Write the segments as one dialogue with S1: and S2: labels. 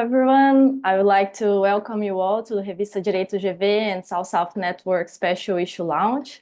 S1: everyone. I would like to welcome you all to the Revista Direito GV and South-South Network Special Issue Launch.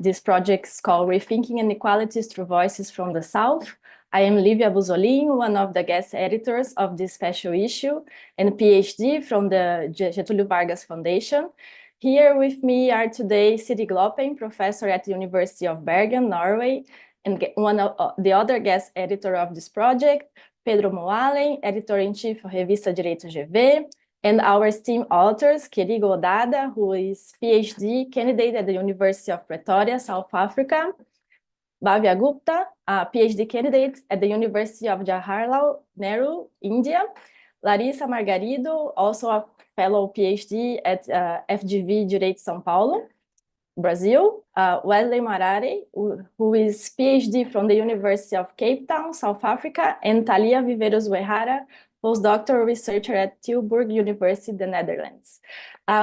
S1: This project is called Rethinking Inequalities Through Voices from the South. I am Lívia Buzolin, one of the guest editors of this special issue and PhD from the Getulio Vargas Foundation. Here with me are today Siri Gloppen, professor at the University of Bergen, Norway, and one of the other guest editor of this project, Pedro Mouallem, editor-in-chief of Revista Direito GV, and our esteemed authors, Kerigo Odada, who is PhD candidate at the University of Pretoria, South Africa, Bhavya Gupta, a PhD candidate at the University of Jawaharlal Nehru, India, Larissa Margarido, also a fellow PhD at FGV Direito São Paulo, Brazil, Wesley Marari, who is PhD from the University of Cape Town, South Africa, and Thalia Viveiros Uehara, postdoctoral researcher at Tilburg University, the Netherlands.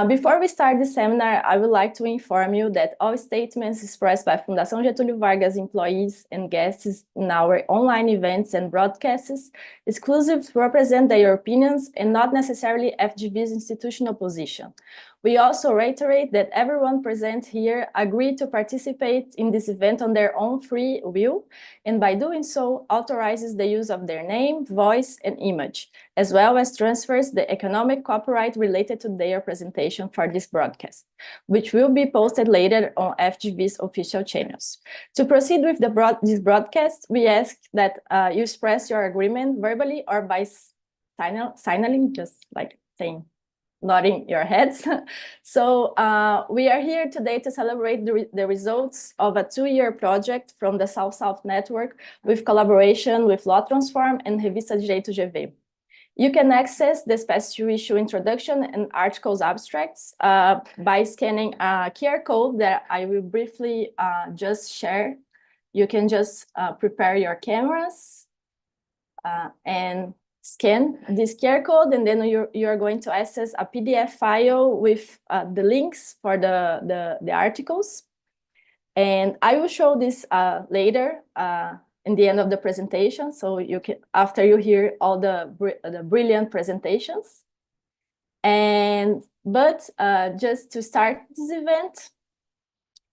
S1: Before we start the seminar, I would like to inform you that all statements expressed by Fundação Getulio Vargas employees and guests in our online events and broadcasts exclusively represent their opinions and not necessarily FGV's institutional position. We also reiterate that everyone present here agreed to participate in this event on their own free will, and by doing so, authorizes the use of their name, voice, and image, as well as transfers the economic copyright related to their presentation for this broadcast, which will be posted later on FGV's official channels. To proceed with this broadcast, we ask that you express your agreement verbally or by signaling, just like saying, nodding your heads. So we are here today to celebrate the results of a 2-year project from the South-South Network with collaboration with Law Transform and Revista Direito GV. You can access the special issue introduction and articles abstracts by scanning a QR code that I will briefly just share. You can just prepare your cameras and scan this QR code, and then you're going to access a PDF file with the links for the articles. And I will show this later in the end of the presentation, so you can, after you hear all the brilliant presentations. But just to start this event,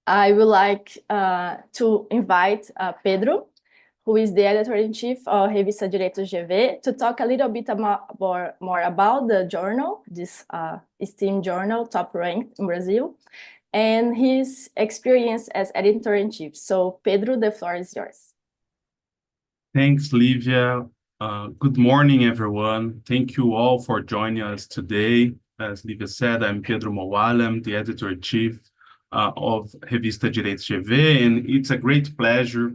S1: I would like to invite Pedro, who is the editor-in-chief of Revista Direito GV, to talk a little bit more about the journal, this esteemed journal, top-ranked in Brazil, and his experience as editor-in-chief. So, Pedro, the floor is yours.
S2: Thanks, Lívia. Good morning, everyone. Thank you all for joining us today. As Lívia said, I'm Pedro Mouallem, the editor-in-chief of Revista Direito GV, and it's a great pleasure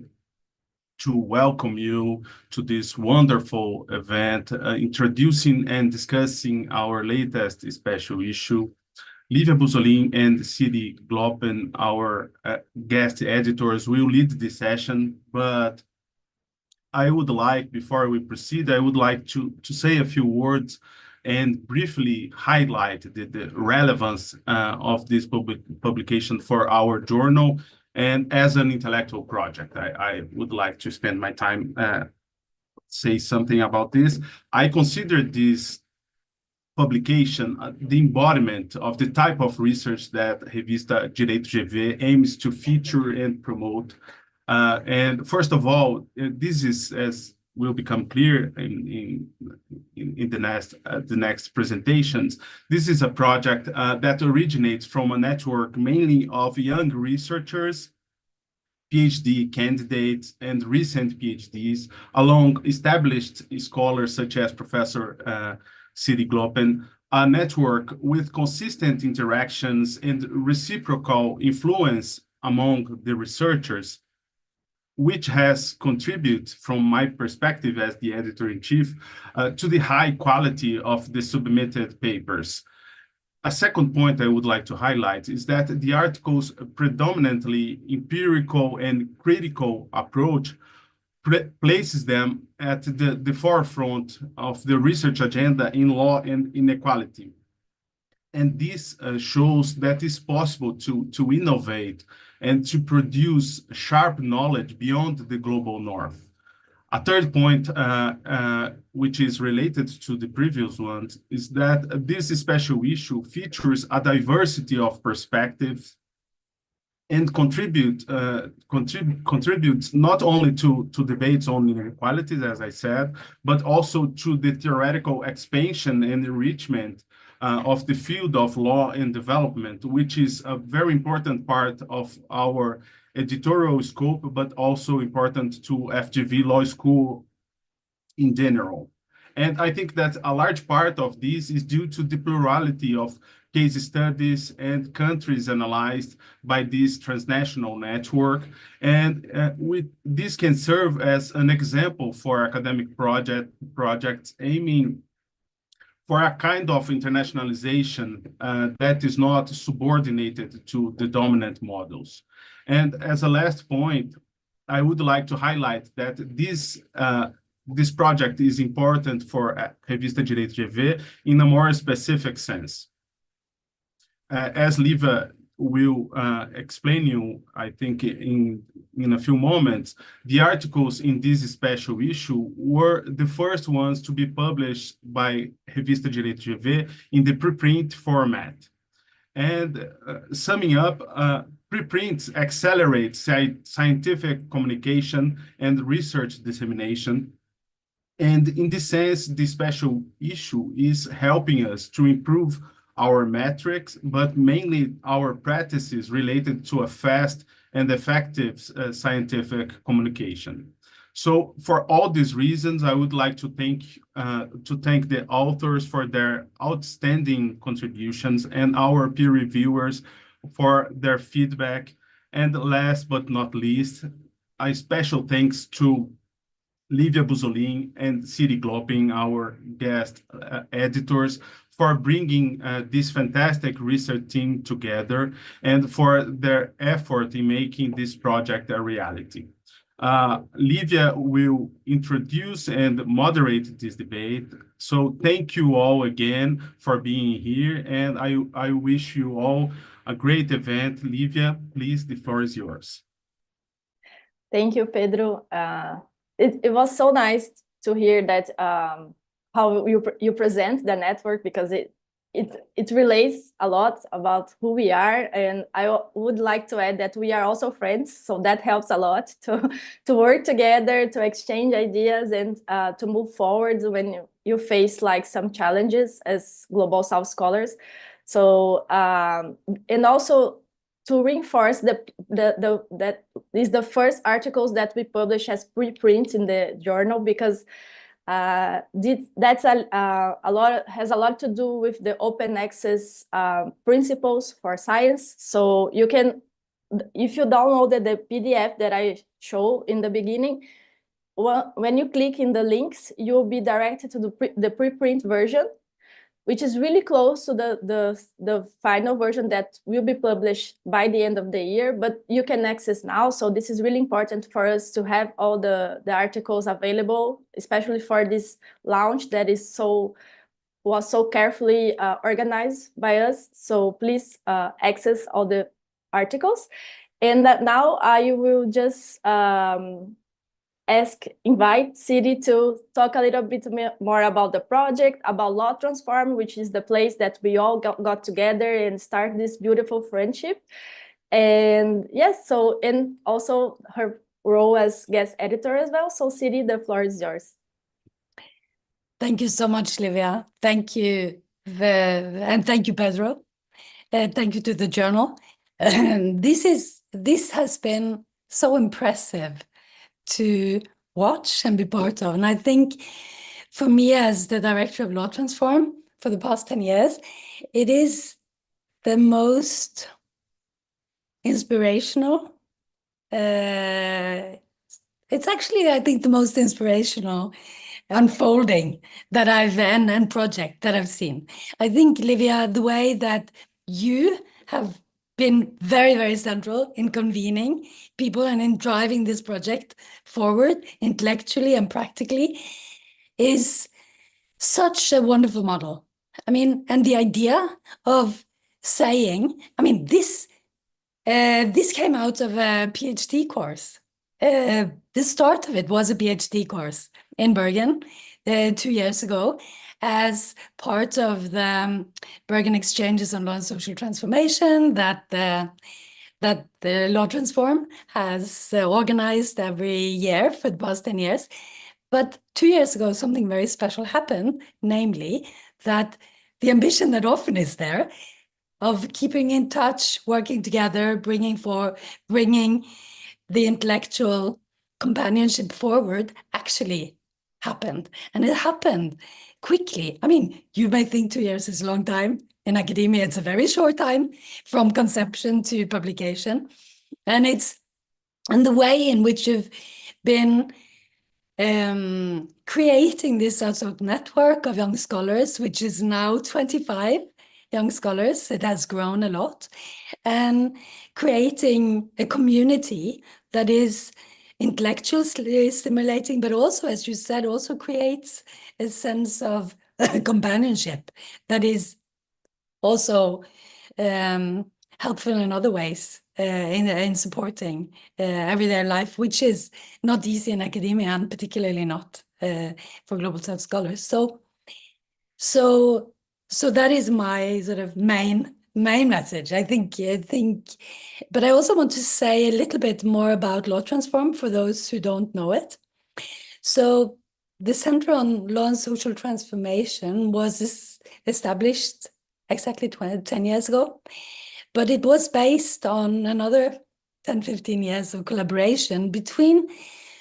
S2: to welcome you to this wonderful event, introducing and discussing our latest special issue. Lívia Buzolin and Siri Gloppen, our guest editors, will lead this session, but I would like, before we proceed, I would like to say a few words and briefly highlight the relevance of this publication for our journal. And as an intellectual project, I would like to spend my time say something about this. I consider this publication the embodiment of the type of research that Revista Direito GV aims to feature and promote. And first of all, this is, as will become clear in the next presentations, this is a project that originates from a network mainly of young researchers, PhD candidates, and recent PhDs, along established scholars such as Professor Siri Gloppen, a network with consistent interactions and reciprocal influence among the researchers, which has contributed, from my perspective as the editor-in-chief, to the high quality of the submitted papers. A second point I would like to highlight is that the article's predominantly empirical and critical approach places them at the forefront of the research agenda in law and inequality. And this shows that it's possible to innovate and to produce sharp knowledge beyond the global north. A third point, which is related to the previous ones, is that this special issue features a diversity of perspectives and contributes not only to debates on inequalities, as I said, but also to the theoretical expansion and enrichment of the field of law and development, which is a very important part of our editorial scope, but also important to FGV Law School in general. And I think that a large part of this is due to the plurality of case studies and countries analyzed by this transnational network. And this can serve as an example for academic projects aiming for a kind of internationalization that is not subordinated to the dominant models. And as a last point, I would like to highlight that this project is important for Revista Direito GV in a more specific sense. As Liva will explain you, I think, in a few moments, the articles in this special issue were the first ones to be published by Revista Direito GV in the preprint format. And summing up, preprints accelerate scientific communication and research dissemination. And in this sense, the special issue is helping us to improve our metrics, but mainly our practices related to a fast and effective scientific communication. So for all these reasons, I would like to thank the authors for their outstanding contributions and our peer reviewers for their feedback. And last but not least, a special thanks to Livia Buzolin and Siri Gloppen, our guest editors, for bringing this fantastic research team together and for their effort in making this project a reality. Livia will introduce and moderate this debate. So thank you all again for being here, and I wish you all a great event. Livia, please, the floor is yours.
S1: Thank you, Pedro. It was so nice to hear that how you present the network, because it relates a lot about who we are, and I would like to add that we are also friends, so that helps a lot to work together, to exchange ideas, and to move forward when you face like some challenges as Global South scholars. So and also to reinforce that is the first articles that we publish as preprint in the journal, because that's has a lot to do with the open access principles for science. So you can, if you downloaded the PDF that I showed in the beginning, when you click in the links, you'll be directed to the preprint version, which is really close to the final version that will be published by the end of the year, but you can access now. So this is really important for us to have all the articles available, especially for this launch that was so carefully organized by us. So please access all the articles. And now I will just invite Siri to talk a little bit more about the project, about Law Transform, which is the place that we all got together and start this beautiful friendship. And yes, so, and also her role as guest editor as well. So Siri, the floor is yours.
S3: Thank you so much, Livia. Thank you, and thank you, Pedro. Thank you to the journal. This has been so impressive to watch and be part of. And I think for me, as the director of Law Transform for the past 10 years, it is the most inspirational. It's actually, I think, the most inspirational unfolding that and project that I've seen. I think, Livia, the way that you have been very, very central in convening people and in driving this project forward intellectually and practically is such a wonderful model. I mean, and the idea of saying, I mean, this came out of a PhD course the start of it was a PhD course in Bergen 2 years ago as part of the Bergen Exchanges on Law and Social Transformation that the Law Transform has organized every year for the past 10 years. But 2 years ago, something very special happened, namely that the ambition that often is there of keeping in touch, working together, bringing the intellectual companionship forward actually happened. And it happened quickly. I mean, you may think 2 years is a long time. In academia, it's a very short time from conception to publication. And the way in which you've been creating this sort of network of young scholars, which is now 25 young scholars. It has grown a lot, and creating a community that is intellectually stimulating, but also, as you said, also creates a sense of companionship that is also helpful in other ways in supporting everyday life, which is not easy in academia and particularly not for Global South scholars. So that is my sort of main message. I think, but I also want to say a little bit more about Law Transform for those who don't know it. So the Center on Law and Social Transformation was established exactly 10 years ago, but it was based on another 10, 15 years of collaboration between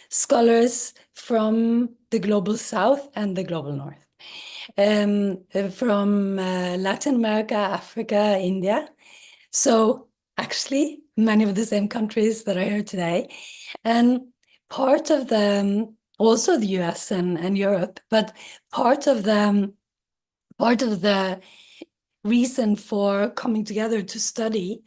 S3: scholars from the Global South and the Global North. From Latin America, Africa, India. So actually, many of the same countries that are here today. And part of them, also the US and Europe, but part of the reason for coming together to study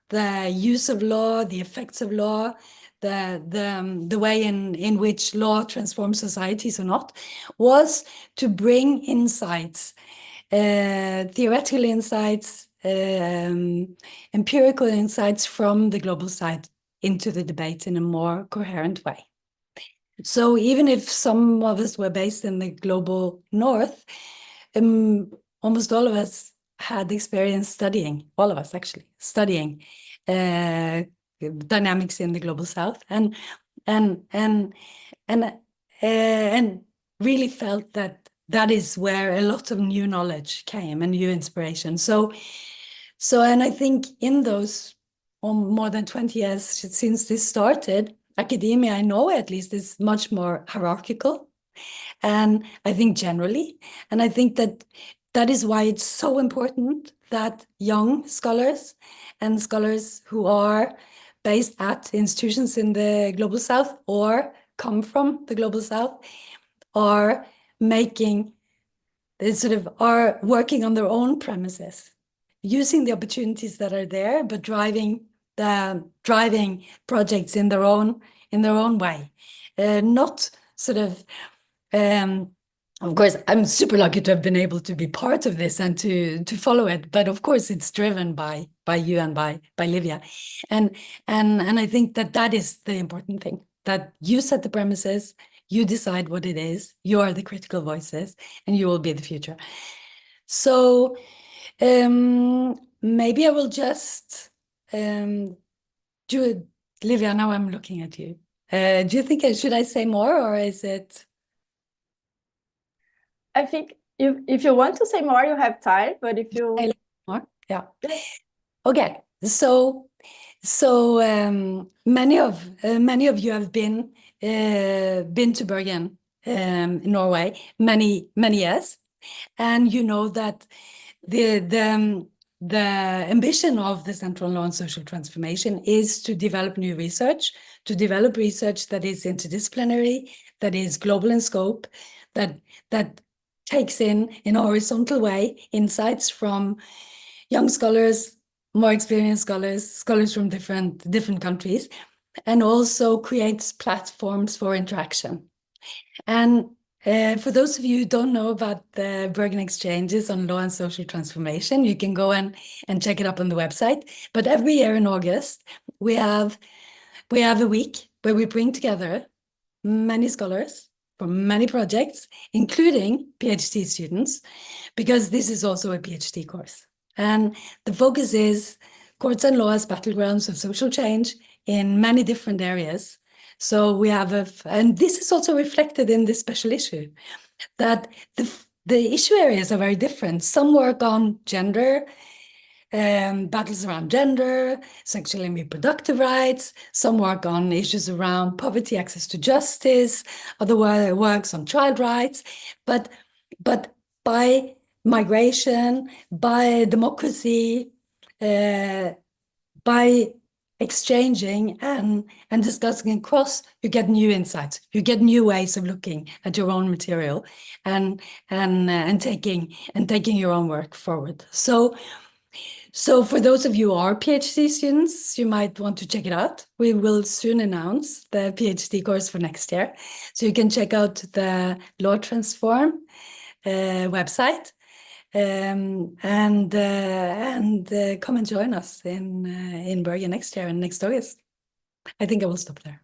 S3: the use of law, the effects of law, the way in which law transforms societies or not, was to bring insights, theoretical insights, empirical insights from the global side into the debate in a more coherent way. So even if some of us were based in the global north, almost all of us had experience studying, all of us actually, studying dynamics in the global south, and really felt that is where a lot of new knowledge came and new inspiration. So and I think in those more than 20 years since this started, academia, I know at least, is much more hierarchical, and I think generally, and I think that is why it's so important that young scholars and scholars who are based at institutions in the Global South or come from the Global South are are working on their own premises, using the opportunities that are there, but driving projects in their own way, not sort of. Of course, I'm super lucky to have been able to be part of this and to follow it. But of course, it's driven by you and by Livia, and I think that is the important thing. That you set the premises, you decide what it is. You are the critical voices, and you will be the future. So maybe I will just do it, Livia. Now I'm looking at you. Do you think should I say more, or is it?
S1: I think if you want to say more, you have time, but if you...
S3: More? Yeah. Okay. So many of you have been to Bergen, Norway, many years, and you know that the ambition of the Center on Law and Social Transformation is to develop new research, to develop research that is interdisciplinary, that is global in scope, that takes in a horizontal way insights from young scholars, more experienced scholars from different countries, and also creates platforms for interaction. And for those of you who don't know about the Bergen Exchanges on Law and Social Transformation, you can go and check it up on the website. But every year in August, we have a week where we bring together many scholars from many projects, including PhD students, because this is also a PhD course. And the focus is courts and law as battlegrounds of social change in many different areas. So we have and this is also reflected in this special issue, that the issue areas are very different. Some work on gender, battles around gender, sexual and reproductive rights. Some work on issues around poverty, access to justice. Other works on child rights. But by migration, by democracy, by exchanging and discussing across, you get new insights, you get new ways of looking at your own material and taking your own work forward. So for those of you who are PhD students, you might want to check it out. We will soon announce the PhD course for next year. So you can check out the Law Transform website and come and join us in Bergen next year and next August. I think I will stop there.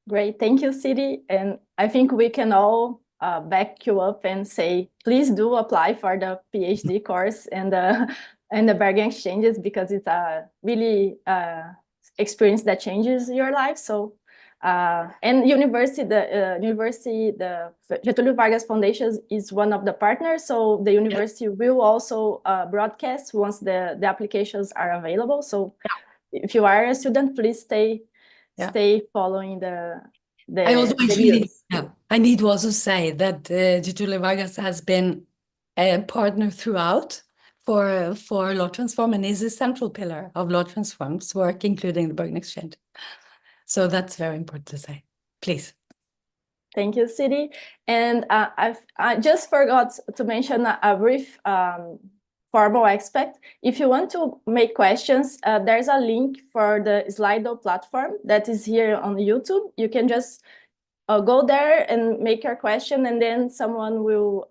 S1: Great, thank you, Siri. And I think we can all back you up and say, please do apply for the PhD course and the Bergen exchanges, because it's a really experience that changes your life. So, and the Getulio Vargas Foundation is one of the partners. So the university will also broadcast once the applications are available. So if you are a student, please stay following the
S3: I need to also say that Getulio Vargas has been a partner throughout for Law Transform and is a central pillar of Law Transform's work, including the Bergen Exchange. So that's very important to say. Please.
S1: Thank you, Siri. And I just forgot to mention a brief formal aspect. If you want to make questions, there's a link for the Slido platform that is here on YouTube. You can just go there and make your question, and then someone will,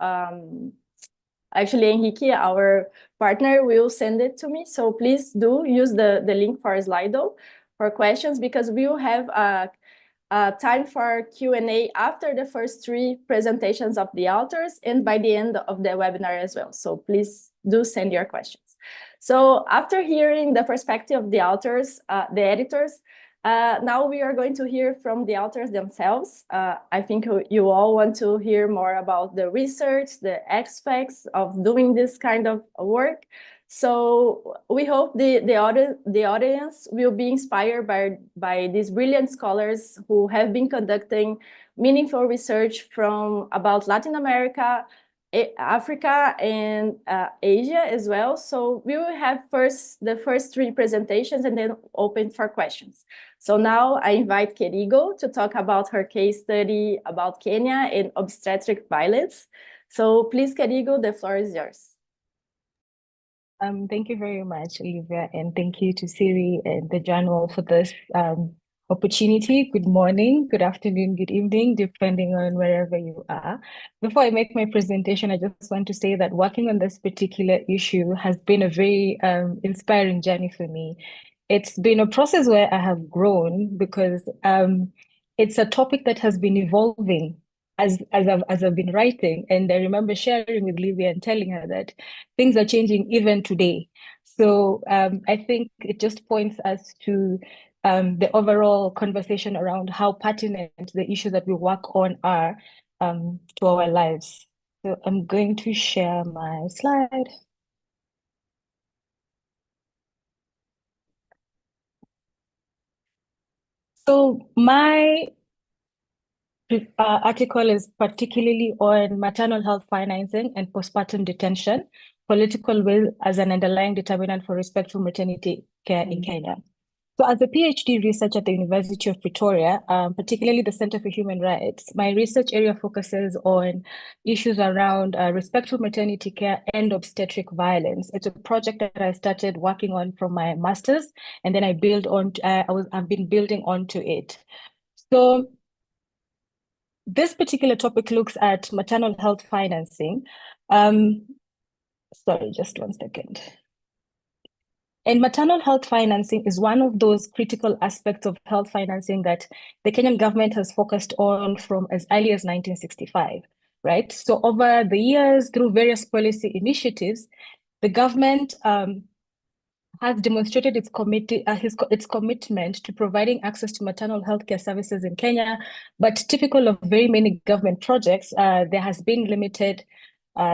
S1: actually Enrique, our partner, will send it to me. So please do use the link for Slido for questions, because we will have a time for Q&A after the first 3 presentations of the authors and by the end of the webinar as well. So please do send your questions. So after hearing the perspective of the authors, the editors, now we are going to hear from the authors themselves. I think you all want to hear more about the research, the aspects of doing this kind of work. So we hope the audience will be inspired by these brilliant scholars who have been conducting meaningful research about Latin America, Africa, and Asia as well. So we will have the first 3 presentations and then open for questions. So now I invite Kerigo to talk about her case study about Kenya and obstetric violence. So please, Kerigo, the floor is yours.
S4: Thank you very much, Olivia, and thank you to Siri and the journal for this opportunity. Good morning, good afternoon, good evening, depending on wherever you are. Before I make my presentation, I just want to say that working on this particular issue has been a very inspiring journey for me. It's been a process where I have grown, because it's a topic that has been evolving as I've been writing. And I remember sharing with Livia and telling her that things are changing even today. So I think it just points us to the overall conversation around how pertinent the issues that we work on are to our lives. So I'm going to share my slide. So my article is particularly on maternal health financing and postpartum detention, political will as an underlying determinant for respectful maternity care in Kenya. So as a PhD researcher at the University of Pretoria, particularly the Center for Human Rights, my research area focuses on issues around respectful maternity care and obstetric violence. It's a project that I started working on from my master's, and then I've been building onto it. So this particular topic looks at maternal health financing. Sorry, just one second. And maternal health financing is one of those critical aspects of health financing that the Kenyan government has focused on from as early as 1965, right? So over the years, through various policy initiatives, the government has demonstrated its commitment to providing access to maternal health care services in Kenya. But typical of very many government projects, there has been limited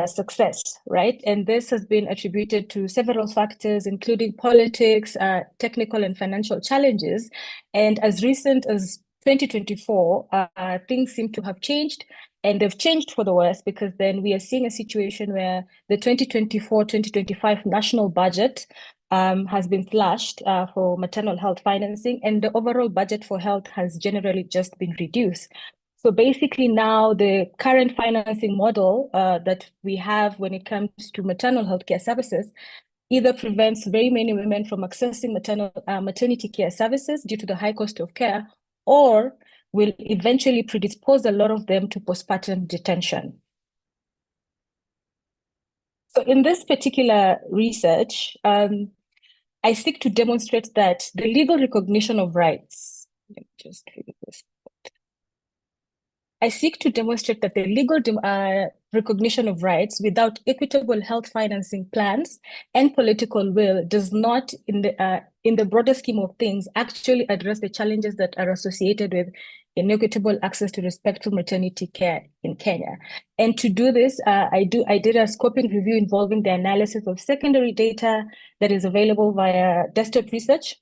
S4: success, right? And this has been attributed to several factors, including politics, technical and financial challenges. And as recent as 2024, things seem to have changed, and they've changed for the worse, because then we are seeing a situation where the 2024-2025 national budget has been slashed for maternal health financing, and the overall budget for health has generally just been reduced. So basically now the current financing model that we have when it comes to maternal health care services either prevents very many women from accessing maternity care services due to the high cost of care, or will eventually predispose a lot of them to postpartum detention. So in this particular research, I seek to demonstrate that the legal recognition of rights, let me just figure this out. I seek to demonstrate that the legal recognition of rights without equitable health financing plans and political will does not, in the broader scheme of things, actually address the challenges that are associated with inequitable access to respectful maternity care in Kenya. And to do this, I did a scoping review involving the analysis of secondary data that is available via desktop research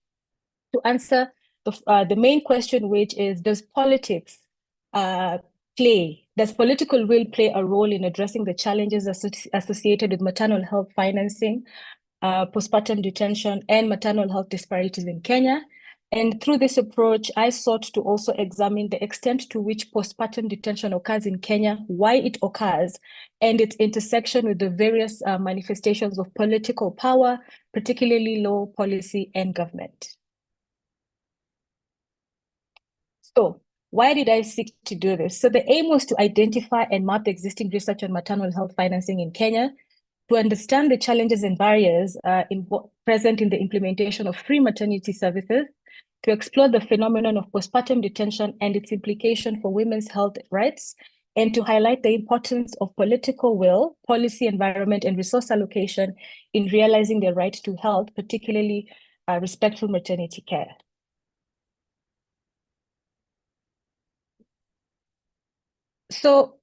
S4: to answer the main question, which is, does political will play a role in addressing the challenges associated with maternal health financing, postpartum detention, and maternal health disparities in Kenya? And through this approach, I sought to also examine the extent to which postpartum detention occurs in Kenya, why it occurs, and its intersection with the various manifestations of political power, particularly law, policy, and government. So why did I seek to do this? So the aim was to identify and map the existing research on maternal health financing in Kenya, to understand the challenges and barriers present in the implementation of free maternity services, to explore the phenomenon of postpartum detention and its implication for women's health rights, and to highlight the importance of political will, policy, environment, and resource allocation in realizing the right to health, particularly respectful maternity care. So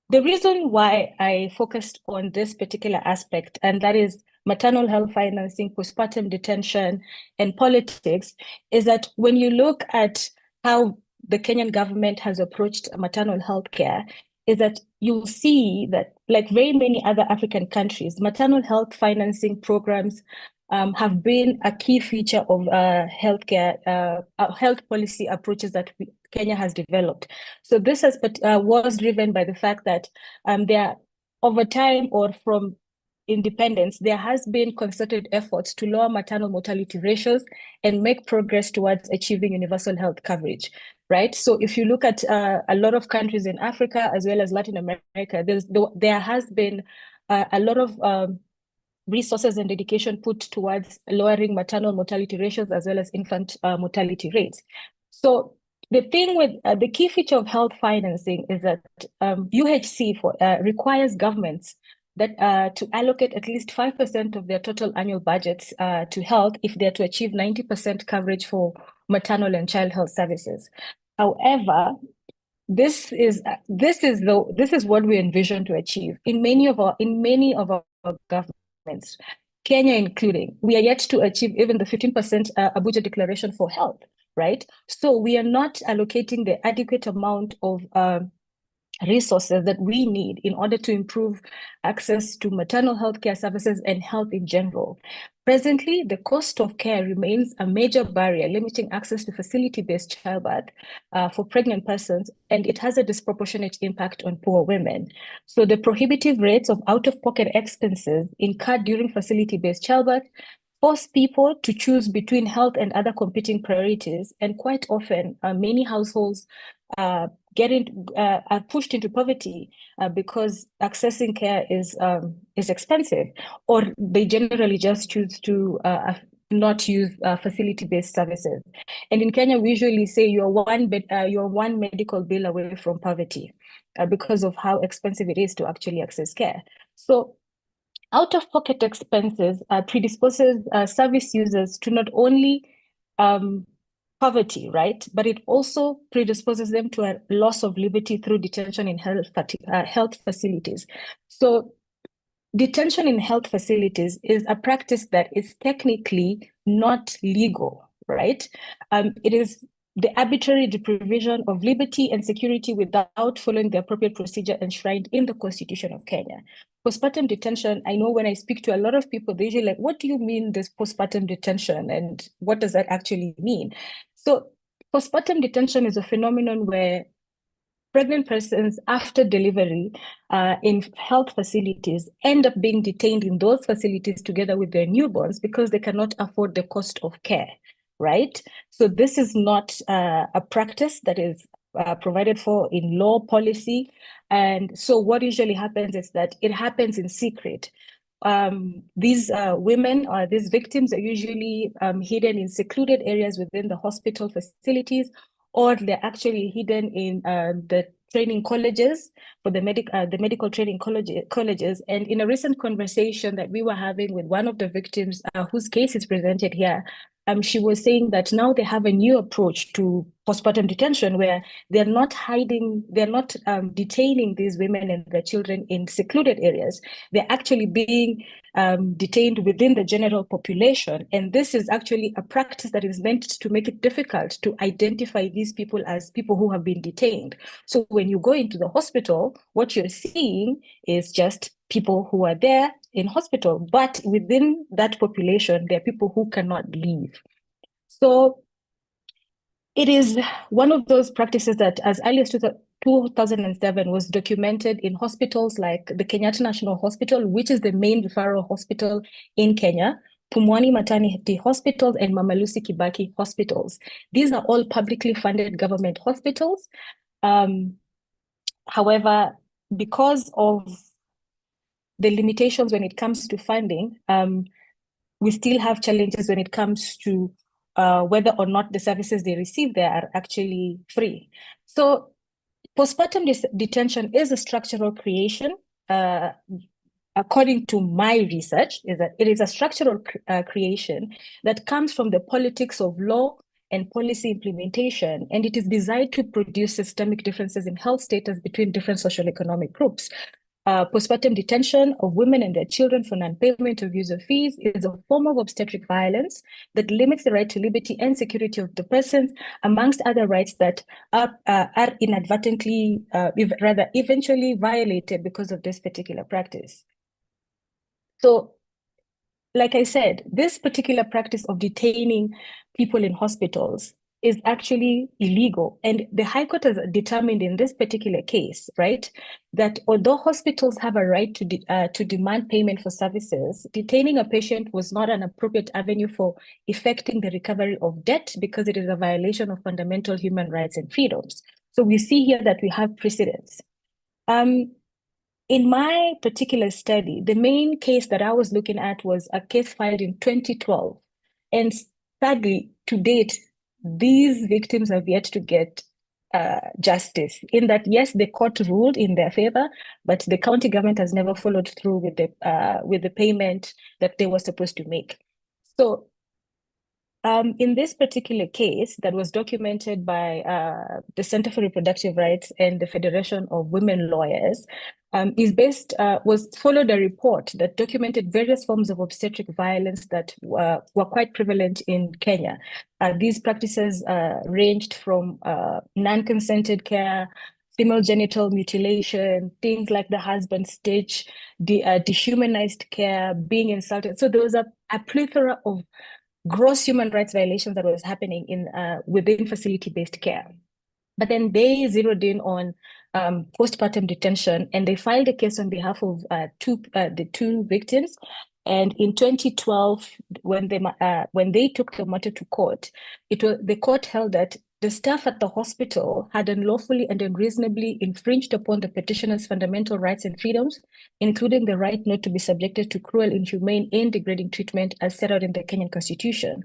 S4: the reason why I focused on this particular aspect, and that is maternal health financing, postpartum detention, and politics, is that when you look at how the Kenyan government has approached maternal health care, is that you'll see that, like very many other African countries, maternal health financing programs have been a key feature of healthcare, health policy approaches that Kenya has developed. So this was driven by the fact that there, over time or from independence, there has been concerted efforts to lower maternal mortality ratios and make progress towards achieving universal health coverage, right? So if you look at a lot of countries in Africa as well as Latin America, there has been a lot of resources and dedication put towards lowering maternal mortality ratios as well as infant mortality rates. So the thing with the key feature of health financing is that UHC requires governments that to allocate at least 5% of their total annual budgets to health if they're to achieve 90% coverage for maternal and child health services. However, this is what we envision to achieve in many of our governments, Kenya including. We are yet to achieve even the 15% Abuja Declaration for Health, right? So we are not allocating the adequate amount of resources that we need in order to improve access to maternal health care services and health in general. Presently, the cost of care remains a major barrier limiting access to facility-based childbirth for pregnant persons, and it has a disproportionate impact on poor women. So the prohibitive rates of out-of-pocket expenses incurred during facility-based childbirth force people to choose between health and other competing priorities, and quite often, many households are pushed into poverty because accessing care is expensive, or they generally just choose to not use facility-based services. And in Kenya, we usually say you're one medical bill away from poverty because of how expensive it is to actually access care. So out-of-pocket expenses predisposes service users to not only poverty, right? But it also predisposes them to a loss of liberty through detention in health facilities. So detention in health facilities is a practice that is technically not legal, right? It is the arbitrary deprivation of liberty and security without following the appropriate procedure enshrined in the Constitution of Kenya. Postpartum detention, I know when I speak to a lot of people, they're usually like, what do you mean this postpartum detention? And what does that actually mean? So postpartum detention is a phenomenon where pregnant persons after delivery in health facilities end up being detained in those facilities together with their newborns because they cannot afford the cost of care, right? So this is not a practice that is provided for in law policy. And so what usually happens is that it happens in secret. These women or these victims are usually hidden in secluded areas within the hospital facilities, or they're actually hidden in the training colleges for the medical training colleges. And in a recent conversation that we were having with one of the victims whose case is presented here, she was saying that now they have a new approach to postpartum detention where they're not detaining these women and their children in secluded areas. They're actually being detained within the general population. And this is actually a practice that is meant to make it difficult to identify these people as people who have been detained. So when you go into the hospital, what you're seeing is just people who are there in hospital, but within that population, there are people who cannot leave. So it is one of those practices that as early as 2007 was documented in hospitals like the Kenyatta National Hospital, which is the main referral hospital in Kenya, Pumwani Maternity Hospitals, and Mama Lucy Kibaki Hospitals. These are all publicly funded government hospitals. However, because of the limitations when it comes to funding, we still have challenges when it comes to whether or not the services they receive there are actually free. So postpartum detention is a structural creation. According to my research, is that it is a structural creation that comes from the politics of law and policy implementation, and it is designed to produce systemic differences in health status between different socioeconomic groups. Postpartum detention of women and their children for non-payment of user fees is a form of obstetric violence that limits the right to liberty and security of the persons, amongst other rights that are inadvertently, eventually violated because of this particular practice. So, like I said, this particular practice of detaining people in hospitals is actually illegal. And the High Court has determined in this particular case, right, that although hospitals have a right to demand payment for services, detaining a patient was not an appropriate avenue for effecting the recovery of debt because it is a violation of fundamental human rights and freedoms. So we see here that we have precedents. In my particular study, the main case that I was looking at was a case filed in 2012. And sadly, to date, these victims have yet to get justice, in that, yes, the court ruled in their favor, but the county government has never followed through with the payment that they were supposed to make. So in this particular case that was documented by the Center for Reproductive Rights and the Federation of Women Lawyers, followed a report that documented various forms of obstetric violence that were quite prevalent in Kenya. These practices ranged from non-consented care, female genital mutilation, things like the husband stitch, dehumanized care, being insulted. So there was a plethora of gross human rights violations that was happening within facility-based care. But then they zeroed in on postpartum detention, and they filed a case on behalf of the two victims. And in 2012, when they took the matter to court, the court held that the staff at the hospital had unlawfully and unreasonably infringed upon the petitioner's fundamental rights and freedoms, including the right not to be subjected to cruel, inhumane, and degrading treatment as set out in the Kenyan Constitution.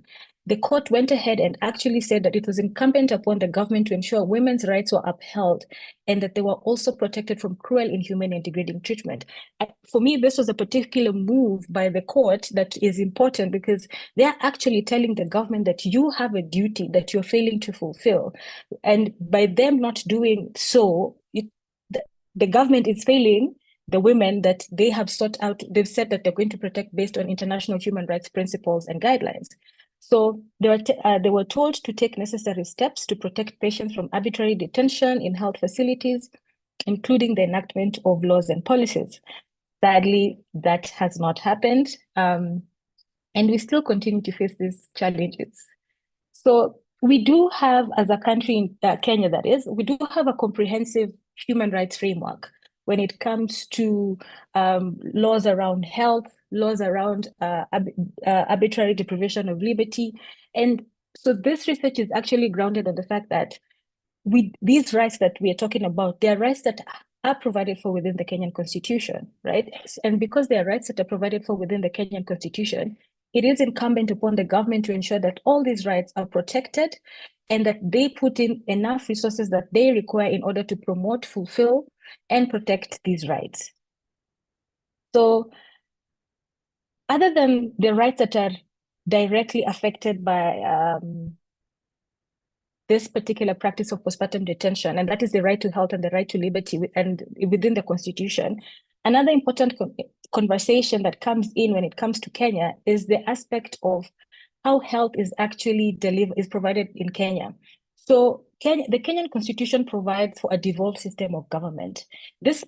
S4: The court went ahead and actually said that it was incumbent upon the government to ensure women's rights were upheld and that they were also protected from cruel, inhumane, and degrading treatment. For me, this was a particular move by the court that is important because they are actually telling the government that you have a duty that you're failing to fulfill. And by them not doing so, the government is failing the women that they have sought out. They've said that they're going to protect based on international human rights principles and guidelines. So they were told to take necessary steps to protect patients from arbitrary detention in health facilities, including the enactment of laws and policies. Sadly, that has not happened. And we still continue to face these challenges. So we do have, as a country in Kenya, that is, we do have a comprehensive human rights framework when it comes to laws around health, laws around arbitrary deprivation of liberty. And so this research is actually grounded on the fact that these rights that we are talking about, they are rights that are provided for within the Kenyan Constitution, right? And because they are rights that are provided for within the Kenyan Constitution, it is incumbent upon the government to ensure that all these rights are protected and that they put in enough resources that they require in order to promote, fulfill, and protect these rights. So other than the rights that are directly affected by this particular practice of postpartum detention, and that is the right to health and the right to liberty and within the Constitution, another important conversation that comes in when it comes to Kenya is the aspect of how health is actually provided in Kenya. So the Kenyan Constitution provides for a devolved system of government. This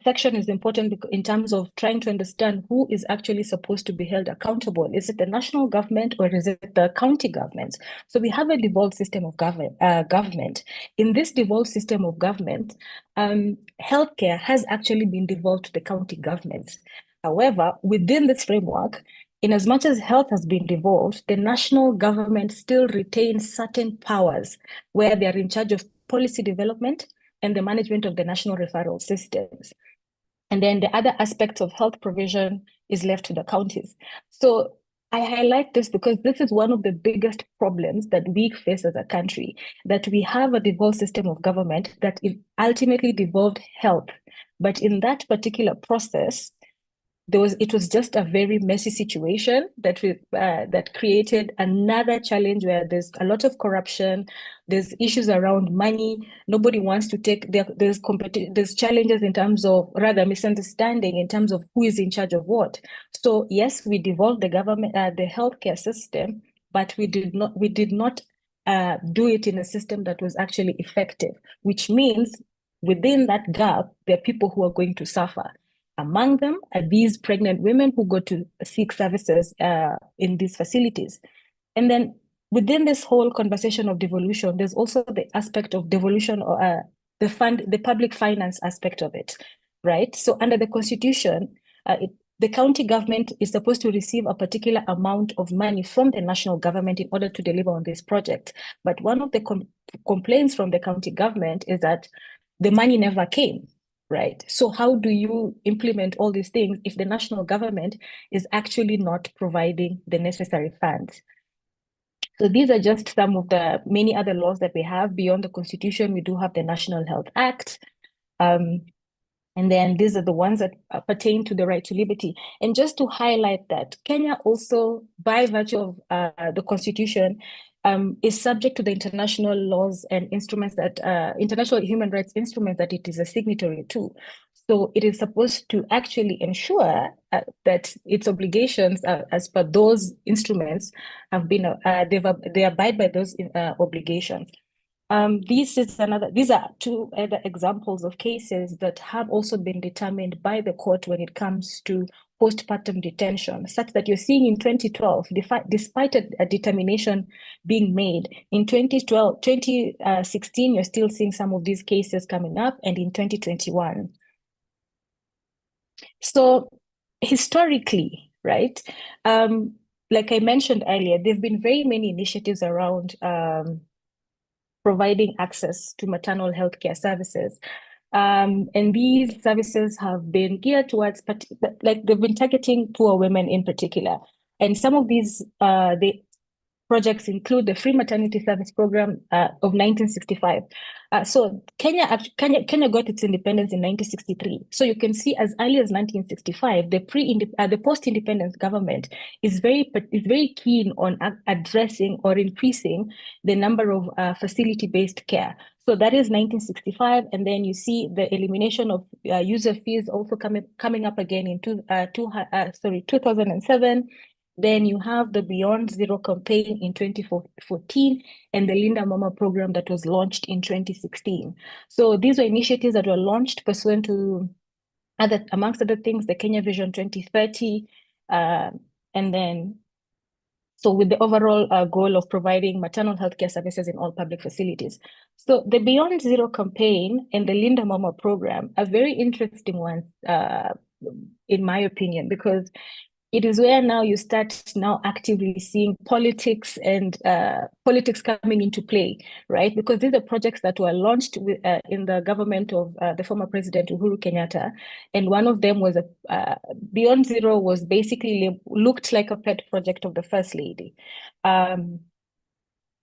S4: section is important in terms of trying to understand who is actually supposed to be held accountable. Is it the national government or is it the county governments? So we have a devolved system of government. In this devolved system of government, healthcare has actually been devolved to the county governments. However, within this framework, in as much as health has been devolved, the national government still retains certain powers where they are in charge of policy development and the management of the national referral systems. And then the other aspects of health provision is left to the counties. So I highlight this because this is one of the biggest problems that we face as a country, that we have a devolved system of government that ultimately devolved health. But in that particular process, it was just a very messy situation that created another challenge where there's a lot of corruption, there's issues around money, nobody wants to take, there's challenges in terms of, rather misunderstanding in terms of who is in charge of what. So yes, we devolved the government, the healthcare system, but we did not do it in a system that was actually effective, which means within that gap, there are people who are going to suffer. Among them are these pregnant women who go to seek services in these facilities. And then within this whole conversation of devolution, there's also the aspect of devolution or the public finance aspect of it, right? So under the Constitution, the county government is supposed to receive a particular amount of money from the national government in order to deliver on this project. But one of the complaints from the county government is that the money never came. Right. So how do you implement all these things if the national government is actually not providing the necessary funds? So these are just some of the many other laws that we have beyond the Constitution. We do have the National Health Act. And then these are the ones that pertain to the right to liberty. And just to highlight that Kenya also, by virtue of the Constitution, is subject to the international laws and instruments that international human rights instruments that it is a signatory to. So it is supposed to actually ensure that its obligations, as per those instruments, have been they abide by those obligations. These are two other examples of cases that have also been determined by the court when it comes to postpartum detention, such that you're seeing in 2012, despite a determination being made, in 2016, you're still seeing some of these cases coming up, and in 2021. So historically, right, like I mentioned earlier, there have been very many initiatives around providing access to maternal health care services. And these services have been geared towards, like they've been targeting poor women in particular. And some of these projects include the Free Maternity Service Program of 1965. So Kenya got its independence in 1963. So you can see as early as 1965, the post-independence government is very keen on addressing or increasing the number of facility-based care. So that is 1965, and then you see the elimination of user fees also coming up again in 2007. Then you have the Beyond Zero campaign in 2014 and the Linda Mama program that was launched in 2016. So these were initiatives that were launched pursuant to, amongst other things, the Kenya Vision 2030, and then, so with the overall goal of providing maternal health care services in all public facilities. So the Beyond Zero campaign and the Linda Mama program are very interesting ones, in my opinion, because it is where now you start now actively seeing politics and politics coming into play, right? Because these are projects that were launched in the government of the former president Uhuru Kenyatta, and one of them was Beyond Zero was basically looked like a pet project of the First Lady.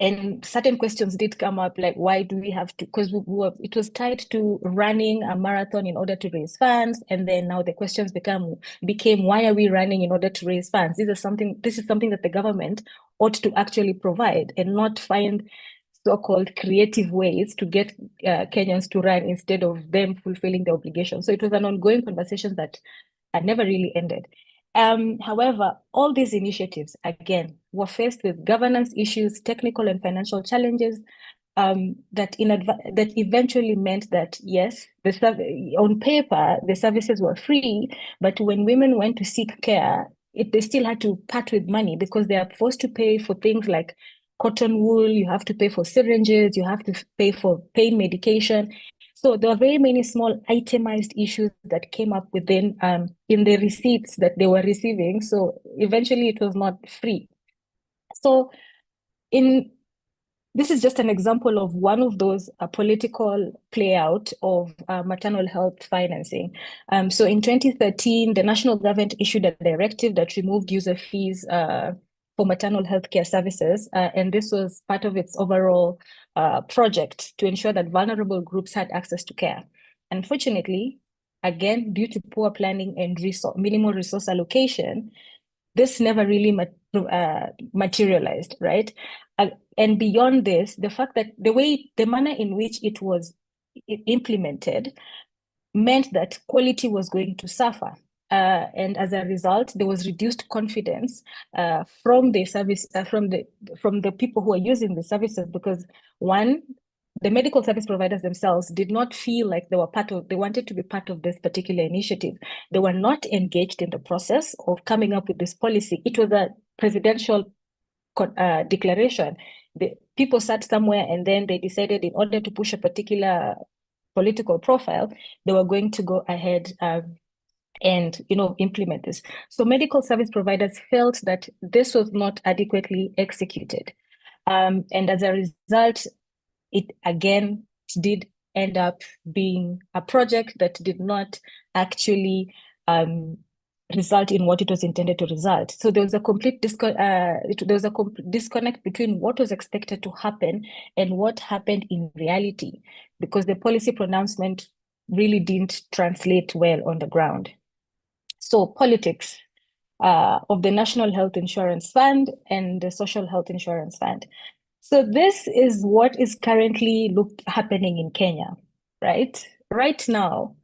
S4: And certain questions did come up, like why do we have to, because it was tied to running a marathon in order to raise funds. And then now the questions became, why are we running in order to raise funds? This is something that the government ought to actually provide and not find so-called creative ways to get Kenyans to run instead of them fulfilling the obligation. So it was an ongoing conversation that had never really ended. However, all these initiatives, again, were faced with governance issues, technical and financial challenges that eventually meant that, yes, on paper, the services were free, but when women went to seek care, they still had to part with money because they are forced to pay for things like cotton wool, you have to pay for syringes, you have to pay for pain medication. So there were very many small itemized issues that came up within in the receipts that they were receiving. So eventually it was not free. So this is just an example of one of those political play out of maternal health financing. So in 2013, the national government issued a directive that removed user fees for maternal health care services. And this was part of its overall project to ensure that vulnerable groups had access to care. Unfortunately, again, due to poor planning and minimal resource allocation, this never really materialized, right? And beyond this, the fact that the manner in which it was implemented meant that quality was going to suffer. And as a result, there was reduced confidence from the service, from the people who are using the services, because one, the medical service providers themselves did not feel like they wanted to be part of this particular initiative. They were not engaged in the process of coming up with this policy. It was a presidential declaration. The people sat somewhere and then they decided in order to push a particular political profile, they were going to go ahead and implement this. So medical service providers felt that this was not adequately executed. And as a result, it again did end up being a project that did not actually result in what it was intended to result. So there was a complete disconnect between what was expected to happen and what happened in reality, because the policy pronouncement really didn't translate well on the ground. So politics of the National Health Insurance Fund and the Social Health Insurance Fund. So this is what is currently happening in Kenya, right? Right now,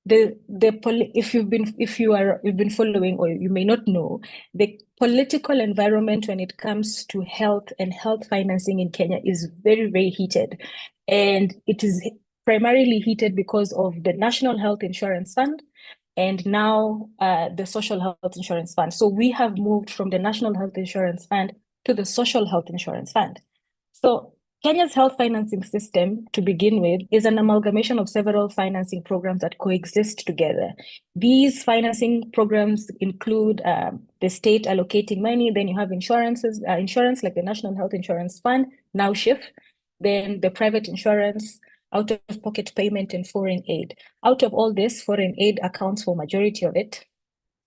S4: if you've been following, or you may not know, the political environment when it comes to health and health financing in Kenya is very, very heated, and it is primarily heated because of the National Health Insurance Fund and now the Social Health Insurance Fund. So we have moved from the National Health Insurance Fund to the Social Health Insurance Fund. So Kenya's health financing system, to begin with, is an amalgamation of several financing programs that coexist together. These financing programs include the state allocating money, then you have insurance like the National Health Insurance Fund, now SHIF, then the private insurance, out-of-pocket payment, and foreign aid. Out of all this, foreign aid accounts for majority of it,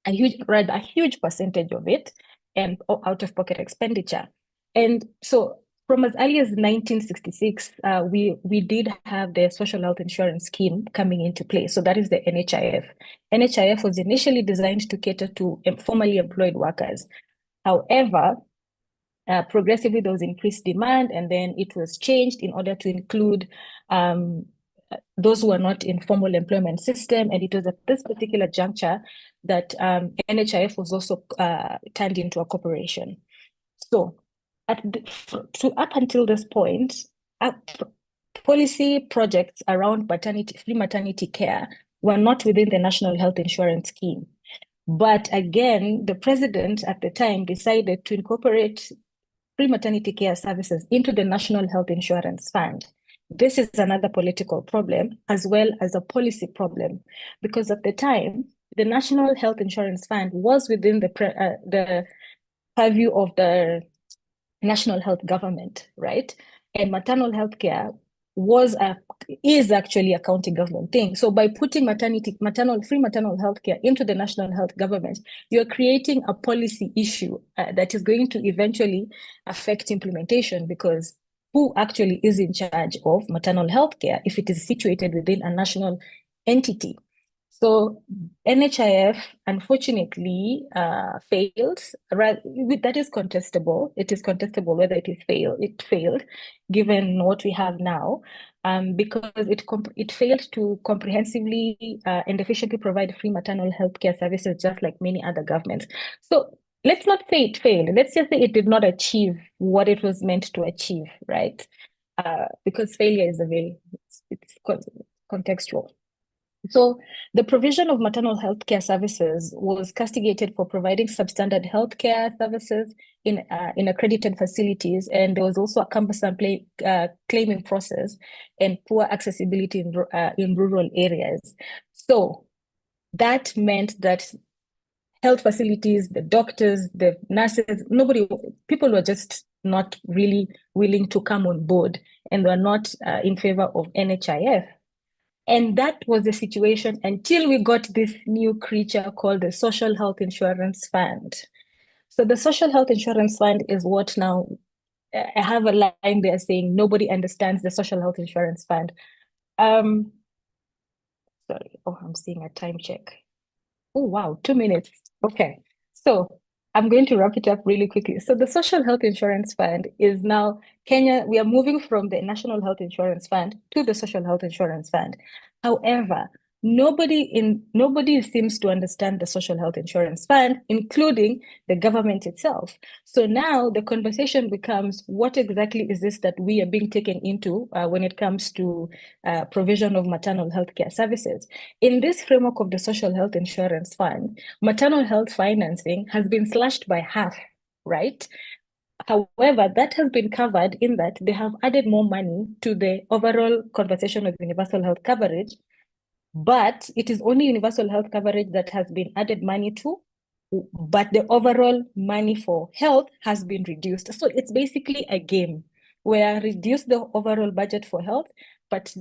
S4: a huge percentage of it, and out-of-pocket expenditure. And so from as early as 1966, we did have the social health insurance scheme coming into play. So that is the NHIF. NHIF was initially designed to cater to formally employed workers. However, progressively there was increased demand, and then it was changed in order to include those who are not in formal employment system. And it was at this particular juncture that NHIF was also turned into a corporation. So up until this point, policy projects around free maternity care were not within the National Health Insurance Scheme. But again, the president at the time decided to incorporate free maternity care services into the National Health Insurance Fund. This is another political problem as well as a policy problem, because at the time, the National Health Insurance Fund was within the purview of the national health government, right? And maternal health care is actually a county government thing. So by putting free maternal health care into the national health government, you're creating a policy issue that is going to eventually affect implementation, because who actually is in charge of maternal health care if it is situated within a national entity? So NHIF, unfortunately, failed. That is contestable. It is contestable whether it failed, given what we have now, because it failed to comprehensively and efficiently provide free maternal health care services, just like many other governments. So let's not say it failed. Let's just say it did not achieve what it was meant to achieve, right? Because failure is it's contextual. So the provision of maternal health care services was castigated for providing substandard health care services in accredited facilities, and there was also a cumbersome claiming process and poor accessibility in rural areas. So that meant that health facilities, the doctors, the nurses, people were just not really willing to come on board and were not in favor of NHIF. And that was the situation until we got this new creature called the Social Health Insurance Fund. So the Social Health Insurance Fund is what now, I have a line there saying nobody understands the Social Health Insurance Fund. Sorry, I'm seeing a time check. Oh, wow, 2 minutes. Okay, so I'm going to wrap it up really quickly. So the Social Health Insurance Fund is now Kenya. We are moving from the National Health Insurance Fund to the Social Health Insurance Fund. However, nobody seems to understand the Social Health Insurance Fund, including the government itself. So now the conversation becomes, what exactly is this that we are being taken into when it comes to provision of maternal health care services? In this framework of the Social Health Insurance Fund, maternal health financing has been slashed by half, right? However, that has been covered in that they have added more money to the overall conversation of universal health coverage, but it is only universal health coverage that has been added money to, but the overall money for health has been reduced. So it's basically a game where reduce the overall budget for health, but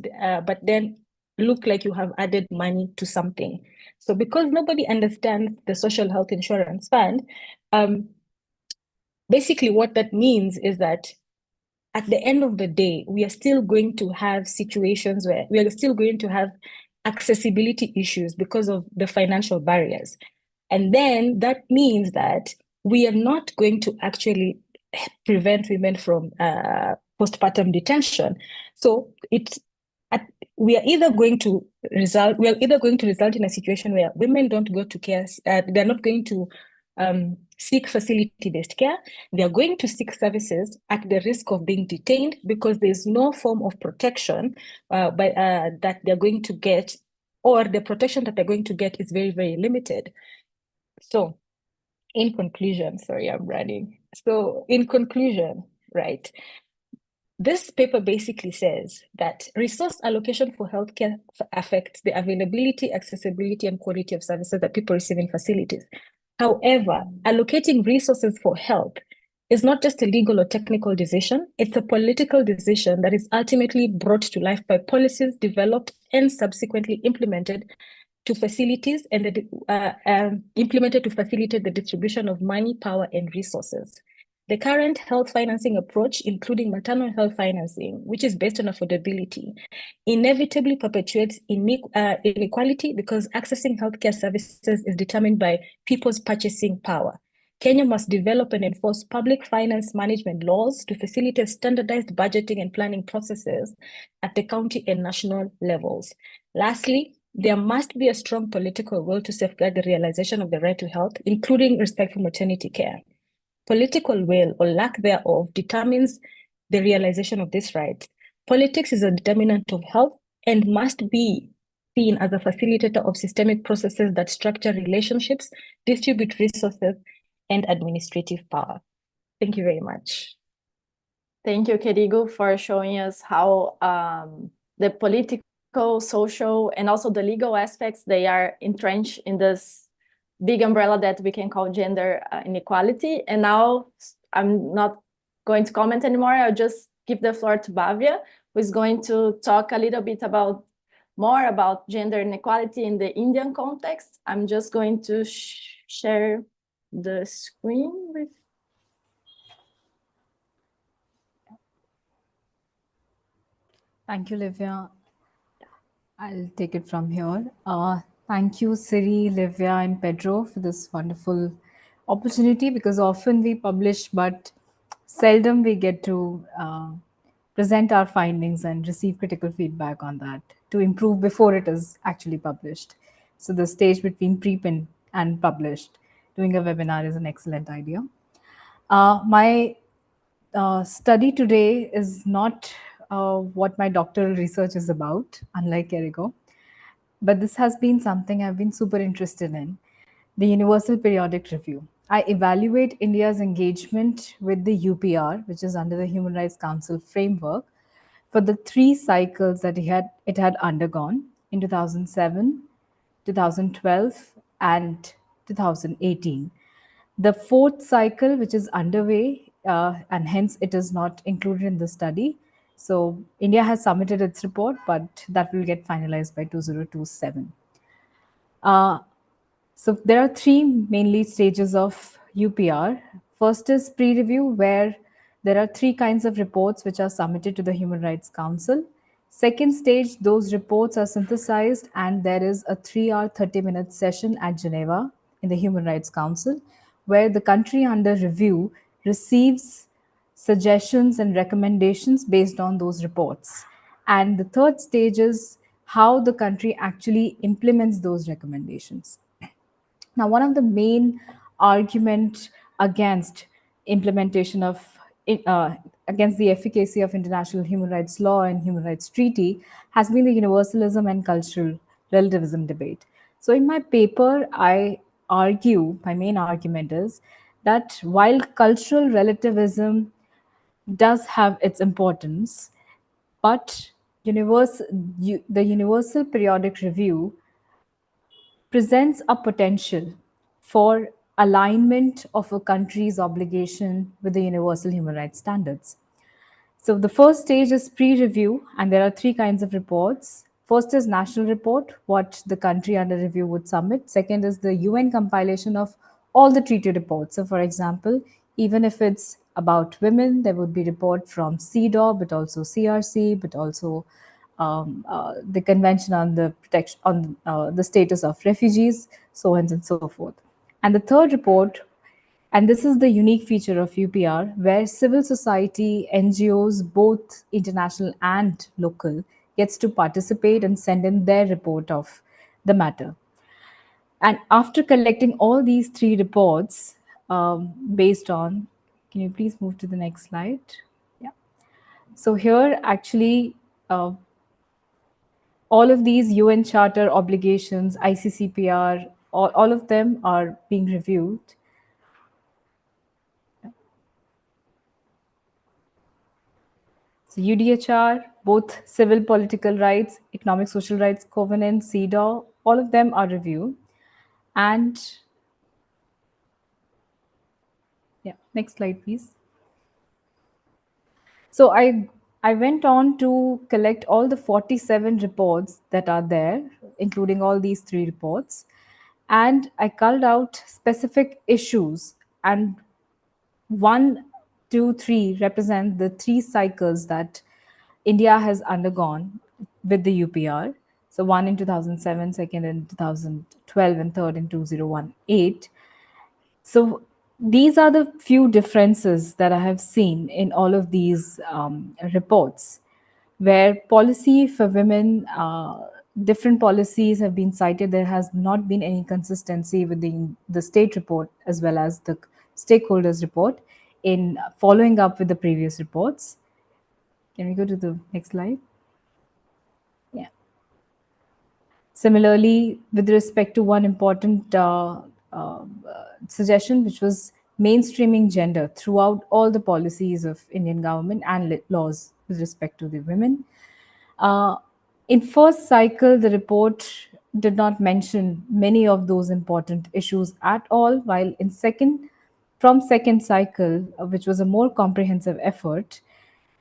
S4: then look like you have added money to something. So because nobody understands the Social Health Insurance Fund, basically what that means is that at the end of the day, we are still going to have situations where we are still going to have accessibility issues because of the financial barriers. And then that means that we are not going to actually prevent women from postpartum detention. So we are either going to result in a situation where women don't go to care, they're not going to seek facility-based care. They are going to seek services at the risk of being detained because there's no form of protection that they're going to get, or the protection that they're going to get is very, very limited. So in conclusion, sorry, I'm running. So in conclusion, right, this paper basically says that resource allocation for healthcare affects the availability, accessibility, and quality of services that people receive in facilities. However, allocating resources for health is not just a legal or technical decision, it's a political decision that is ultimately brought to life by policies developed and subsequently implemented to facilitate the distribution of money, power, and resources. The current health financing approach, including maternal health financing, which is based on affordability, inevitably perpetuates inequality because accessing healthcare services is determined by people's purchasing power. Kenya must develop and enforce public finance management laws to facilitate standardized budgeting and planning processes at the county and national levels. Lastly, there must be a strong political will to safeguard the realization of the right to health, including respect for maternity care. Political will or lack thereof determines the realization of this right. Politics is a determinant of health and must be seen as a facilitator of systemic processes that structure relationships, distribute resources, and administrative power. Thank you very much.
S1: Thank you, Kerigo, for showing us how the political, social, and also the legal aspects, they are entrenched in this big umbrella that we can call gender inequality. And now I'm not going to comment anymore. I'll just give the floor to Bhavya, who is going to talk a little bit more about gender inequality in the Indian context. I'm just going to share the screen with.
S5: Thank you, Livia. I'll take it from here. Thank you, Siri, Livia, and Pedro for this wonderful opportunity, because often we publish, but seldom we get to present our findings and receive critical feedback on that to improve before it is actually published. So the stage between pre-print and published, doing a webinar is an excellent idea. My study today is not what my doctoral research is about, unlike Kerigo, but this has been something I've been super interested in, the Universal Periodic Review. I evaluate India's engagement with the UPR, which is under the Human Rights Council framework, for the 3 cycles that it had undergone in 2007, 2012, and 2018. The 4th cycle, which is underway, and hence it is not included in the study. So India has submitted its report, but that will get finalized by 2027. So there are 3 mainly stages of UPR. First is pre-review, where there are 3 kinds of reports which are submitted to the Human Rights Council. Second stage, those reports are synthesized and there is a 3-hour, 30-minute session at Geneva in the Human Rights Council, where the country under review receives suggestions and recommendations based on those reports. And the third stage is how the country actually implements those recommendations. Now, one of the main arguments against implementation of against the efficacy of international human rights law and human rights treaty has been the universalism and cultural relativism debate. So in my paper, I argue, my main argument is that while cultural relativism does have its importance, but the Universal Periodic Review presents a potential for alignment of a country's obligation with the universal human rights standards. So the first stage is pre-review, and there are 3 kinds of reports. First is national report, what the country under review would submit. Second is the UN compilation of all the treaty reports. So for example, even if it's about women, there would be report from CEDAW, but also CRC, but also the Convention on the Protection on the Status of Refugees, so on and so forth. And the third report, and this is the unique feature of UPR, where civil society, NGOs, both international and local, gets to participate and send in their report of the matter. And after collecting all these 3 reports based on, can you please move to the next slide? Yeah. So here actually, all of these UN Charter obligations, ICCPR, all of them are being reviewed. So UDHR, both civil political rights, economic social rights covenant, CEDAW, all of them are reviewed. And yeah, next slide, please. So I went on to collect all the 47 reports that are there, including all these 3 reports, and I culled out specific issues, and 1, 2, 3 represent the 3 cycles that India has undergone with the UPR. So one in 2007, second in 2012, and third in 2018. So these are the few differences that I have seen in all of these reports, where policy for women, different policies have been cited. There has not been any consistency within the state report as well as the stakeholders report in following up with the previous reports. Can we go to the next slide? Yeah. Similarly, with respect to one important suggestion, which was mainstreaming gender throughout all the policies of Indian government and laws with respect to the women. In first cycle, the report did not mention many of those important issues at all, while in from second cycle, which was a more comprehensive effort,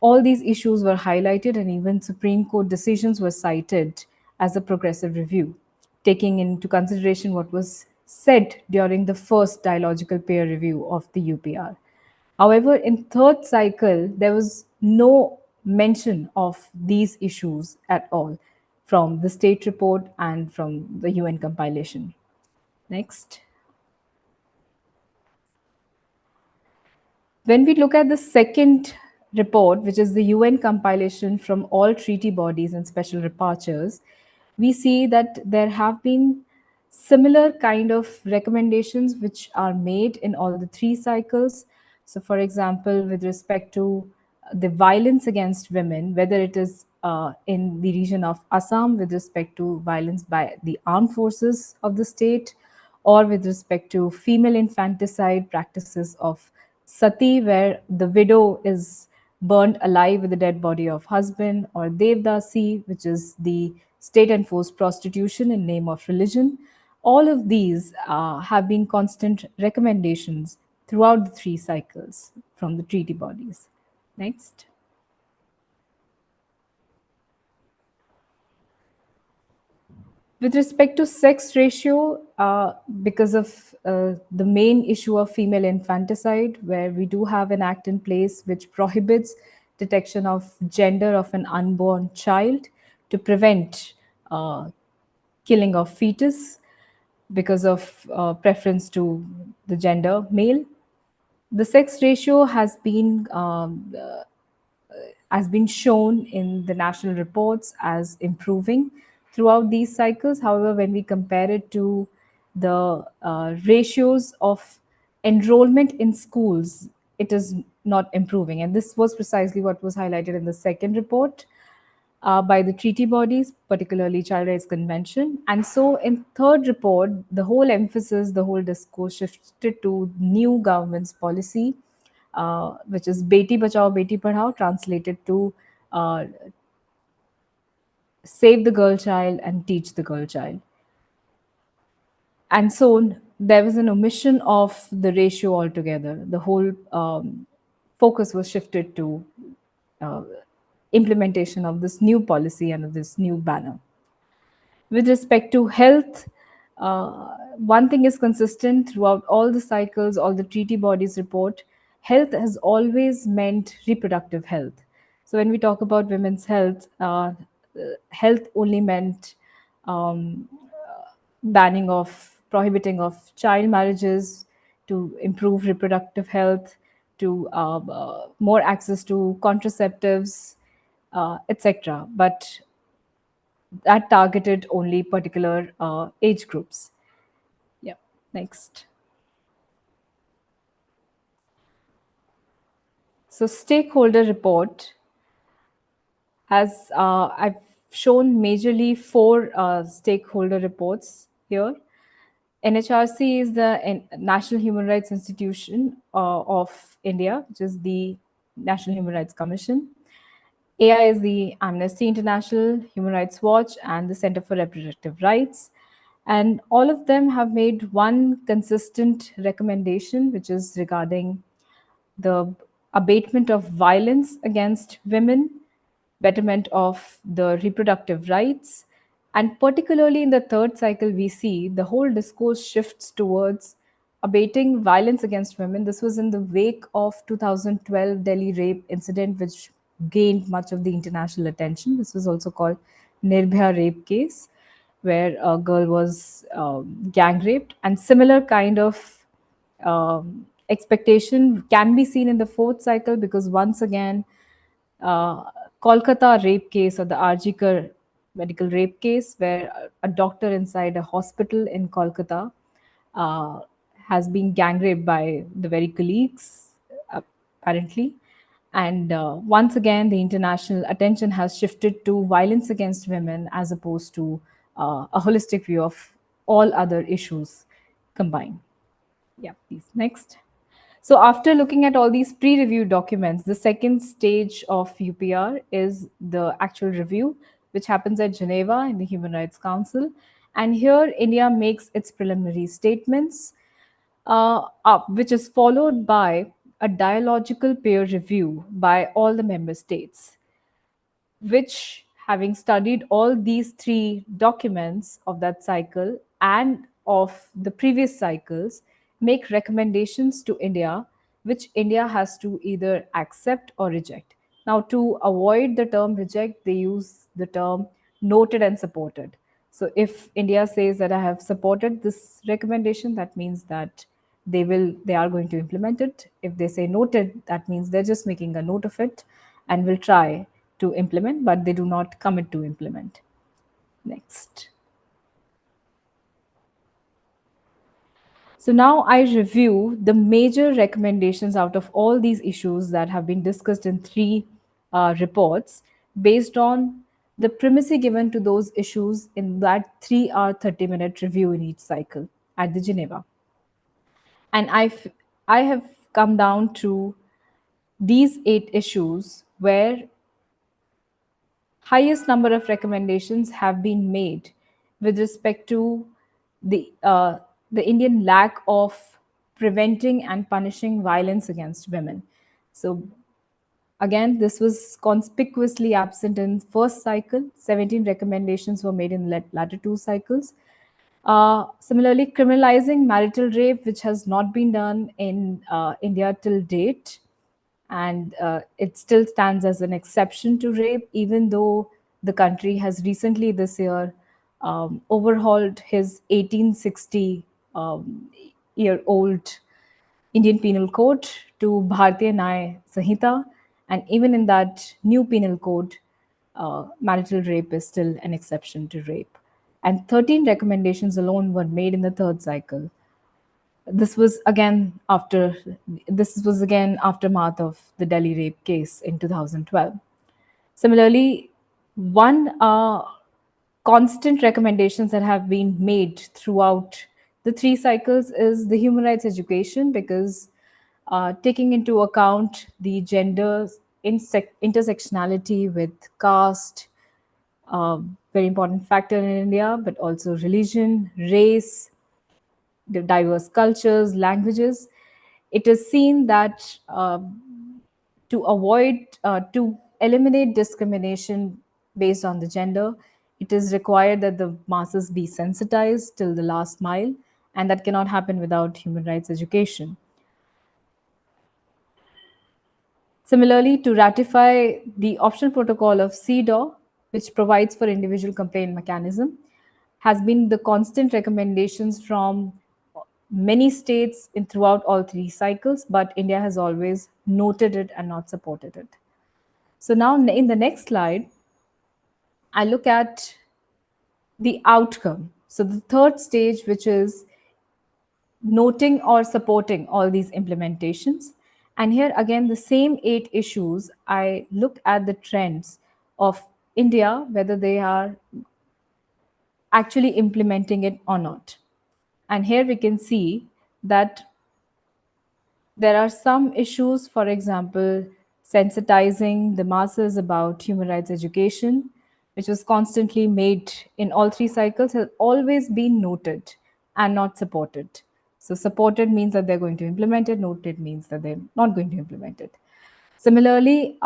S5: all these issues were highlighted and even Supreme Court decisions were cited as a progressive review, taking into consideration what was said during the first dialogical peer review of the UPR. However, in third cycle, there was no mention of these issues at all from the state report and from the UN compilation. Next. When we look at the second report, which is the UN compilation from all treaty bodies and special rapporteurs, we see that there have been similar kind of recommendations which are made in all the 3 cycles. So for example, with respect to the violence against women, whether it is in the region of Assam with respect to violence by the armed forces of the state, or with respect to female infanticide practices of sati, where the widow is burned alive with the dead body of husband, or devdasi, which is the state-enforced prostitution in name of religion. All of these have been constant recommendations throughout the 3 cycles from the treaty bodies. Next. With respect to sex ratio, because of the main issue of female infanticide, where we do have an act in place which prohibits detection of gender of an unborn child to prevent killing of fetus because of preference to the gender male. The sex ratio has been shown in the national reports as improving throughout these cycles. However, when we compare it to the ratios of enrollment in schools, it is not improving. And this was precisely what was highlighted in the second report by the treaty bodies, particularly Child Rights Convention. And so in third report, the whole emphasis, the whole discourse shifted to new government's policy, which is Beti Bachao, Beti Padhao, translated to save the girl child and teach the girl child. And so there was an omission of the ratio altogether. The whole focus was shifted to implementation of this new policy and this new banner. With respect to health, one thing is consistent throughout all the cycles, all the treaty bodies report, health has always meant reproductive health. So when we talk about women's health, health only meant prohibiting of child marriages, to improve reproductive health, to more access to contraceptives, etc. But that targeted only particular age groups. Yeah, next. So stakeholder report has, I've shown majorly 4 stakeholder reports here. NHRC is the National Human Rights Institution of India, which is the National Human Rights Commission. AI is the Amnesty International, Human Rights Watch, and the Center for Reproductive Rights. And all of them have made one consistent recommendation, which is regarding the abatement of violence against women, betterment of the reproductive rights. And particularly in the third cycle, we see the whole discourse shifts towards abating violence against women. This was in the wake of 2012 Delhi rape incident, which gained much of the international attention. This was also called Nirbhaya rape case, where a girl was gang raped, and similar kind of expectation can be seen in the fourth cycle, because once again, Kolkata rape case, or the Arjikar medical rape case, where a doctor inside a hospital in Kolkata has been gang raped by the very colleagues, apparently. And once again, the international attention has shifted to violence against women as opposed to a holistic view of all other issues combined. Yeah, please, next. So after looking at all these pre-review documents, the second stage of UPR is the actual review, which happens at Geneva in the Human Rights Council. And here India makes its preliminary statements, which is followed by a dialogical peer review by all the member states, which, having studied all these three documents of that cycle and of the previous cycles, make recommendations to India, which India has to either accept or reject. Now, to avoid the term reject, they use the term noted and supported. So if India says that I have supported this recommendation, that means that they are going to implement it. If they say noted, that means they're just making a note of it and will try to implement, but they do not commit to implement. Next. So now I review the major recommendations out of all these issues that have been discussed in three reports, based on the primacy given to those issues in that 3-hour, 30-minute review in each cycle at the Geneva. And I have come down to these 8 issues where highest number of recommendations have been made with respect to the Indian lack of preventing and punishing violence against women. So again, this was conspicuously absent in first cycle. 17 recommendations were made in the latter 2 cycles. Similarly, criminalizing marital rape, which has not been done in India till date, and it still stands as an exception to rape, even though the country has recently this year overhauled his 1860 year old Indian Penal Code to Bharatiya Nyaya Sanhita, and even in that new penal code, marital rape is still an exception to rape. And 13 recommendations alone were made in the third cycle. This was again aftermath of the Delhi rape case in 2012. Similarly, one constant recommendations that have been made throughout the 3 cycles is the human rights education, because taking into account the gender intersectionality with caste, very important factor in India, but also religion, race, the diverse cultures, languages, it is seen that to eliminate discrimination based on the gender, it is required that the masses be sensitized till the last mile, and that cannot happen without human rights education. Similarly, to ratify the optional protocol of CEDAW, which provides for individual complaint mechanism, has been the constant recommendations from many states throughout all 3 cycles, but India has always noted it and not supported it. So now in the next slide, I look at the outcome. So the third stage, which is noting or supporting all these implementations. And here again, the same 8 issues, I look at the trends of India, whether they are actually implementing it or not. And here we can see that there are some issues, for example, sensitizing the masses about human rights education, which was constantly made in all 3 cycles, has always been noted and not supported. So supported means that they're going to implement it, noted means that they're not going to implement it. Similarly,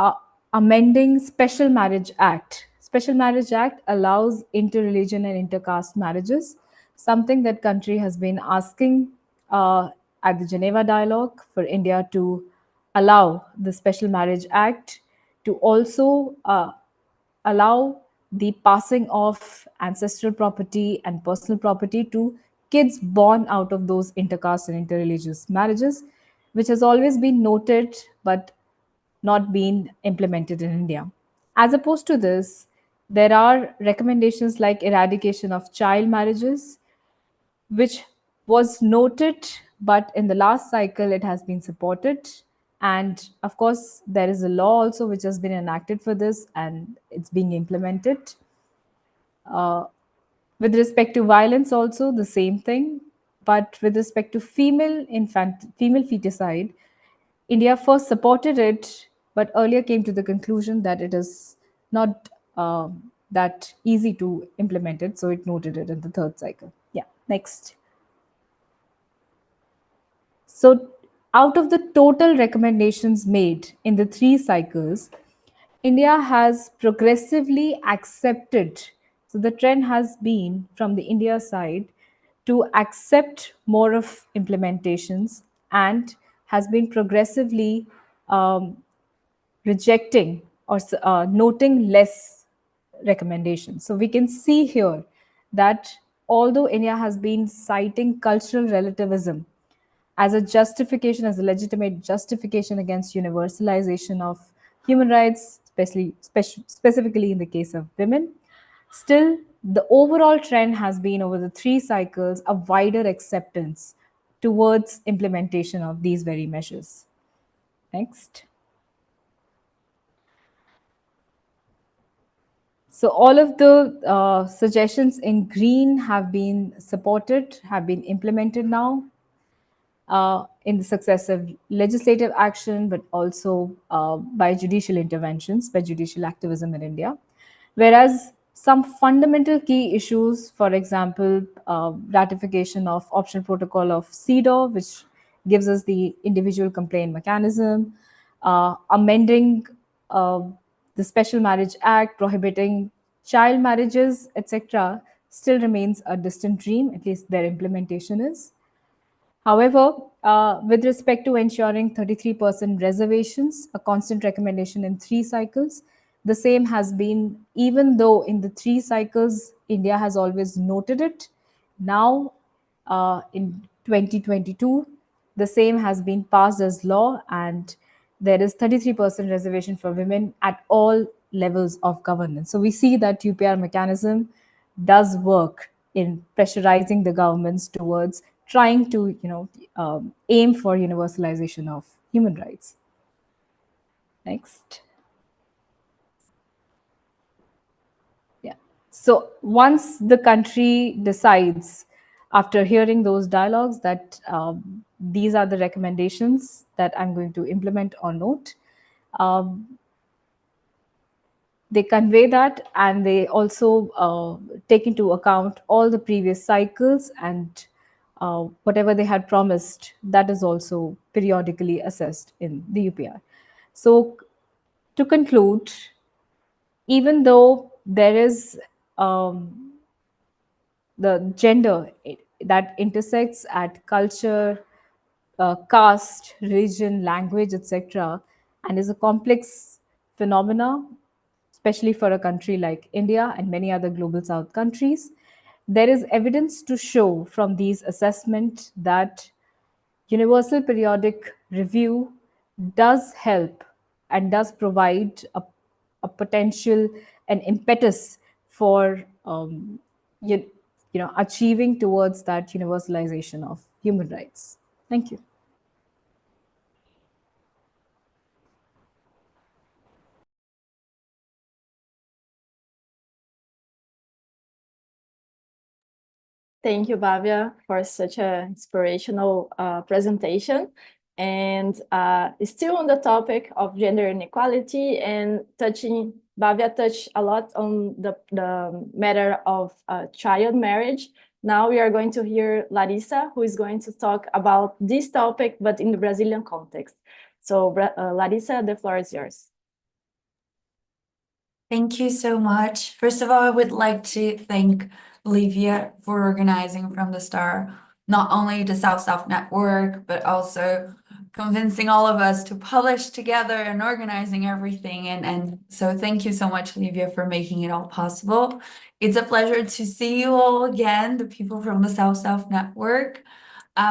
S5: amending Special Marriage Act. Special Marriage Act allows inter-religion and inter-caste marriages, something that country has been asking at the Geneva Dialogue for India to allow the Special Marriage Act to also allow the passing of ancestral property and personal property to kids born out of those intercaste and interreligious marriages, which has always been noted but not been implemented in India. As opposed to this, there are recommendations like eradication of child marriages, which was noted, but in the last cycle it has been supported. And of course, there is a law also which has been enacted for this and it's being implemented. With respect to violence also, the same thing. But with respect to female feticide, India first supported it, but earlier came to the conclusion that it is not that easy to implement it. So it noted it in the third cycle. Yeah, next. So out of the total recommendations made in the 3 cycles, India has progressively accepted. So the trend has been from the India side to accept more of implementations and has been progressively rejecting or noting less recommendations. So we can see here that although India has been citing cultural relativism as a justification, as a legitimate justification against universalization of human rights, specifically in the case of women, still the overall trend has been over the 3 cycles a wider acceptance towards implementation of these very measures. Next. So all of the suggestions in green have been supported, have been implemented now in the successive legislative action, but also by judicial interventions, by judicial activism in India. Whereas some fundamental key issues, for example, ratification of optional protocol of CEDAW, which gives us the individual complaint mechanism, amending the Special Marriage Act, prohibiting child marriages, etc., still remains a distant dream, at least their implementation is. However, with respect to ensuring 33% reservations, a constant recommendation in 3 cycles, the same has been, even though in the 3 cycles, India has always noted it, now in 2022, the same has been passed as law and there is 33% reservation for women at all levels of governance. So we see that UPR mechanism does work in pressurizing the governments towards trying to aim for universalization of human rights. Next. Yeah. So once the country decides, after hearing those dialogues, that these are the recommendations that I'm going to implement or note, they convey that and they also take into account all the previous cycles and whatever they had promised, that is also periodically assessed in the UPR. So to conclude, even though there is the gender that intersects at culture, caste, religion, language, etc., and is a complex phenomena, especially for a country like India and many other global south countries, there is evidence to show from these assessments that universal periodic review does help and does provide a potential and impetus for achieving towards that universalization of human rights. Thank you.
S1: Thank you, Bhavya, for such an inspirational presentation. And still on the topic of gender inequality and Bhavya touched a lot on the matter of child marriage, Now we are going to hear Larissa, who is going to talk about this topic, but in the Brazilian context. So Larissa, the floor is yours.
S6: Thank you so much. First of all, I would like to thank Olivia for organizing from the start, not only the South-South Network, but also convincing all of us to publish together and organizing everything. And so thank you so much, Olivia, for making it all possible. It's a pleasure to see you all again, the people from the South-South Network. So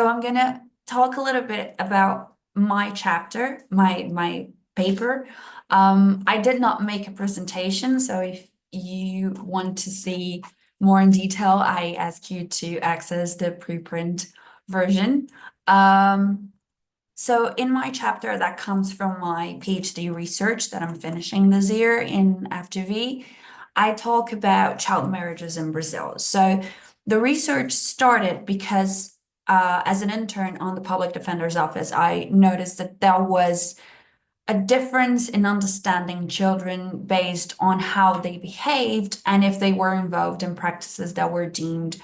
S6: I'm gonna talk a little bit about my chapter, my paper. I did not make a presentation, so if you want to see more in detail, I ask you to access the preprint version. So in my chapter that comes from my PhD research that I'm finishing this year in FGV, I talk about child marriages in Brazil. So the research started because as an intern on the Public Defender's Office, I noticed that there was a difference in understanding children based on how they behaved and if they were involved in practices that were deemed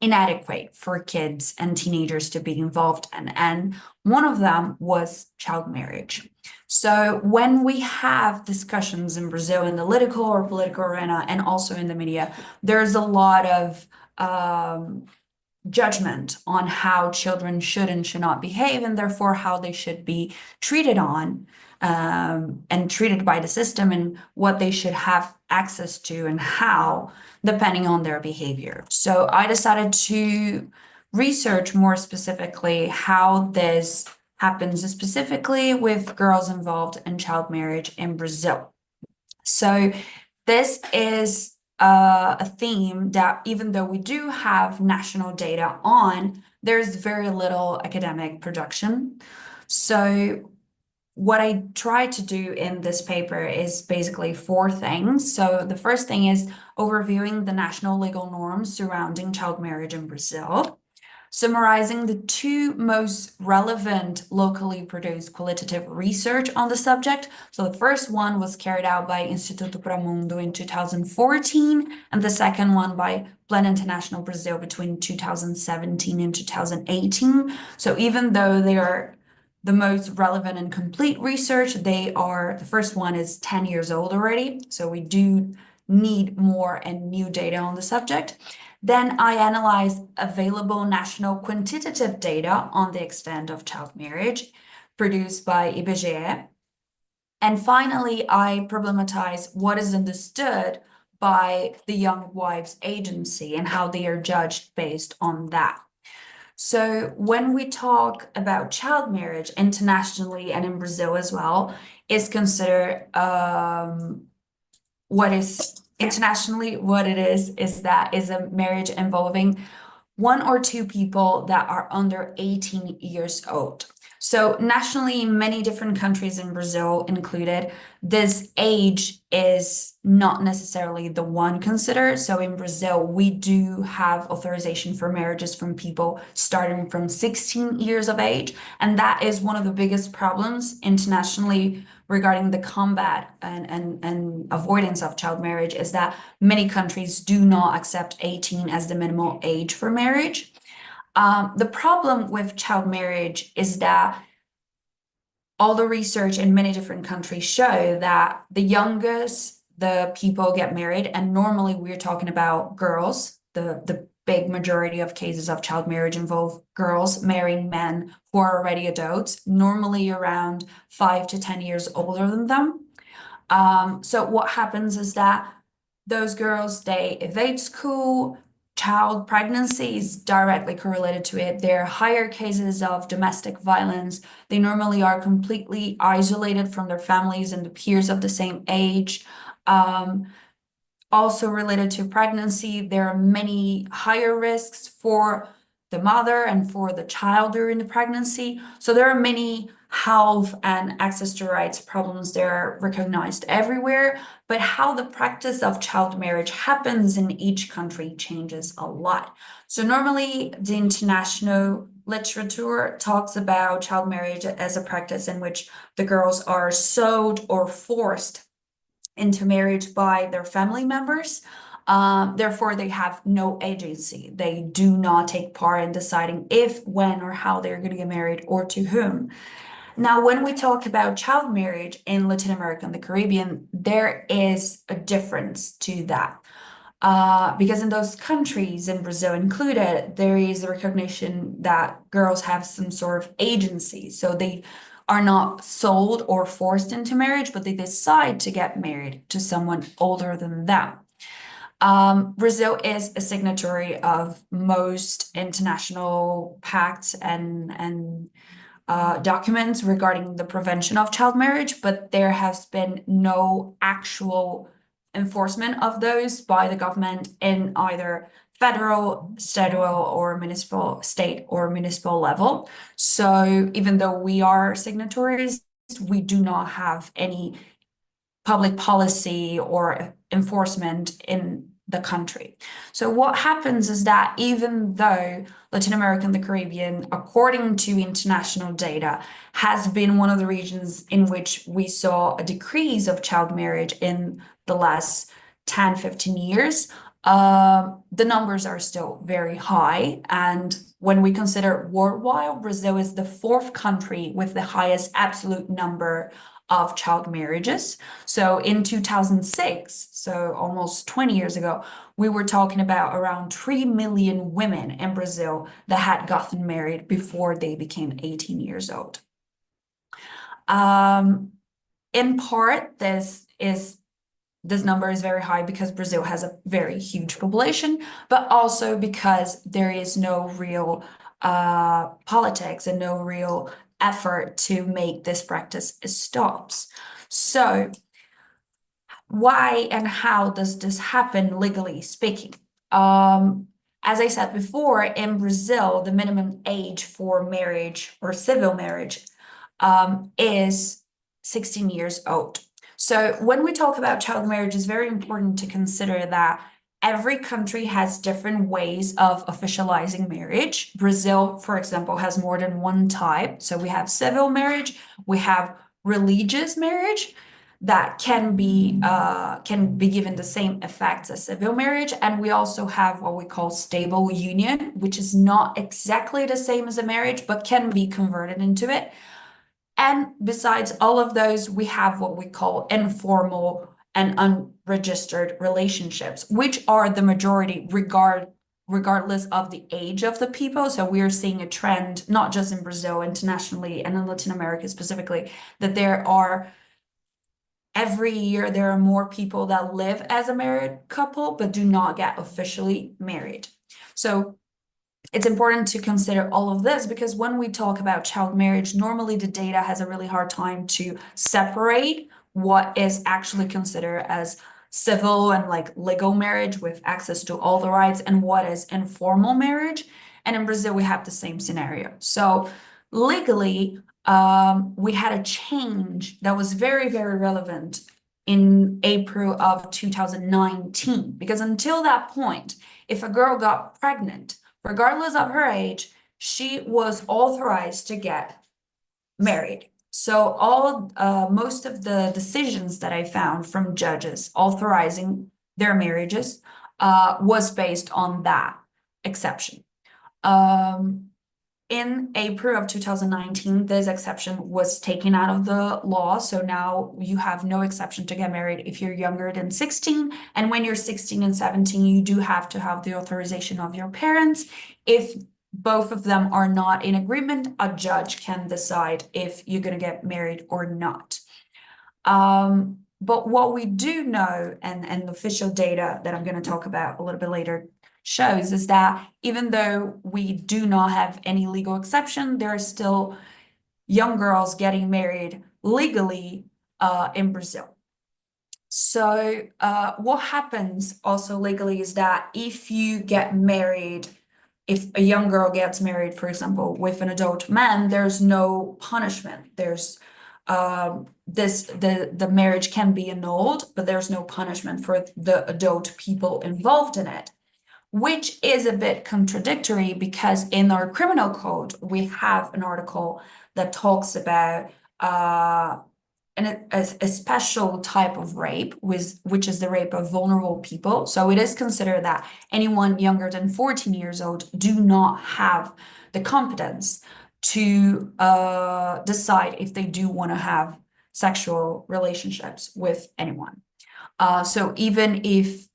S6: inadequate for kids and teenagers to be involved in. And one of them was child marriage. So when we have discussions in Brazil in the political arena and also in the media, there's a lot of judgment on how children should and should not behave, and therefore how they should be treated on and treated by the system, and what they should have access to and how, depending on their behavior. So I decided to research more specifically how this happens specifically with girls involved in child marriage in Brazil. So this is a theme that, even though we do have national data on, there's very little academic production. So what I try to do in this paper is basically 4 things. So the first thing is overviewing the national legal norms surrounding child marriage in Brazil, summarizing the 2 most relevant locally produced qualitative research on the subject. So the first one was carried out by Instituto Pro Mundo in 2014, and the second one by Plan International Brazil between 2017 and 2018. So even though they are the most relevant and complete research, the first one is 10 years old already. So we do need more and new data on the subject. Then I analyzed available national quantitative data on the extent of child marriage produced by IBGE. And finally, I problematize what is understood by the Young Wives Agency and how they are judged based on that. So when we talk about child marriage internationally and in Brazil as well, is considered what is internationally, what it is that is a marriage involving 1 or 2 people that are under 18 years old. So nationally, many different countries in Brazil included, this age is not necessarily the one considered. So in Brazil, we do have authorization for marriages from people starting from 16 years of age. And that is one of the biggest problems internationally regarding the combat and avoidance of child marriage, is that many countries do not accept 18 as the minimal age for marriage. The problem with child marriage is that all the research in many different countries show that the youngest the people get married, and normally we're talking about girls, the big majority of cases of child marriage involve girls marrying men who are already adults, normally around 5 to 10 years older than them. So what happens is that those girls, they evade school. Child pregnancy is directly correlated to it. There are higher cases of domestic violence. They normally are completely isolated from their families and the peers of the same age. Also related to pregnancy, there are many higher risks for the mother and for the child during the pregnancy. So there are many health and access to rights problems that are recognized everywhere, but how the practice of child marriage happens in each country changes a lot. So normally the international literature talks about child marriage as a practice in which the girls are sold or forced into marriage by their family members. Therefore, they have no agency. They do not take part in deciding if, when, or how they're going to get married or to whom. Now, when we talk about child marriage in Latin America and the Caribbean, there is a difference to that. Because in those countries, in Brazil included, there is a recognition that girls have some sort of agency. So they are not sold or forced into marriage, but they decide to get married to someone older than them. Brazil is a signatory of most international pacts and documents regarding the prevention of child marriage, but there has been no actual enforcement of those by the government in either federal, statewide, or municipal, state or municipal level. So even though we are signatories, we do not have any public policy or enforcement in the country. So what happens is that even though Latin America and the Caribbean, according to international data, has been one of the regions in which we saw a decrease of child marriage in the last 10, 15 years, the numbers are still very high. And when we consider worldwide, Brazil is the 4th country with the highest absolute number of child marriages. So in 2006, so almost 20 years ago, we were talking about around 3 million women in Brazil that had gotten married before they became 18 years old. In part, this number is very high because Brazil has a very huge population, but also because there is no real politics and no real effort to make this practice stops. So why and how does this happen legally speaking? As I said before, in Brazil, the minimum age for marriage or civil marriage is 16 years old. So when we talk about child marriage, it's very important to consider that every country has different ways of officializing marriage. Brazil, for example, has more than one type. So we have civil marriage, we have religious marriage that can be given the same effects as civil marriage. And we also have what we call stable union, which is not exactly the same as a marriage, but can be converted into it. And besides all of those, we have what we call informal and unregistered relationships, which are the majority regardless of the age of the people. So we are seeing a trend, not just in Brazil, internationally, and in Latin America specifically, that every year there are more people that live as a married couple, but do not get officially married. So it's important to consider all of this because when we talk about child marriage, normally the data has a really hard time to separate what is actually considered as civil and like legal marriage with access to all the rights and what is informal marriage. And in Brazil, we have the same scenario. So legally, we had a change that was very, very relevant in April of 2019, because until that point, if a girl got pregnant, regardless of her age, she was authorized to get married. So most of the decisions that I found from judges authorizing their marriages was based on that exception. In April of 2019, this exception was taken out of the law. So now you have no exception to get married if you're younger than 16. And when you're 16 and 17, you do have to have the authorization of your parents. If both of them are not in agreement, a judge can decide if you're going to get married or not. But what we do know, and the official data that I'm going to talk about a little bit later shows, is that even though we do not have any legal exception, there are still young girls getting married legally in Brazil. So what happens also legally is that if you get married, if a young girl gets married, for example, with an adult man, there's no punishment. There's the marriage can be annulled, but there's no punishment for the adult people involved in it, which is a bit contradictory because in our criminal code, we have an article that talks about a special type of rape, which is the rape of vulnerable people. So it is considered that anyone younger than 14 years old do not have the competence to decide if they do want to have sexual relationships with anyone. So even if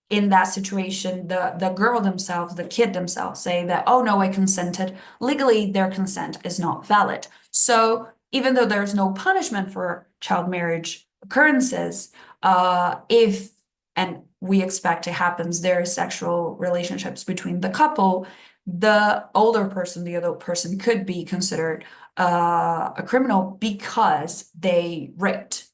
S6: in that situation, the girl themselves, the kid themselves say that, oh no, I consented, legally their consent is not valid. So even though there's no punishment for child marriage occurrences, if, and we expect it happens, there is sexual relationships between the couple, the older person, the adult person could be considered a criminal because they raped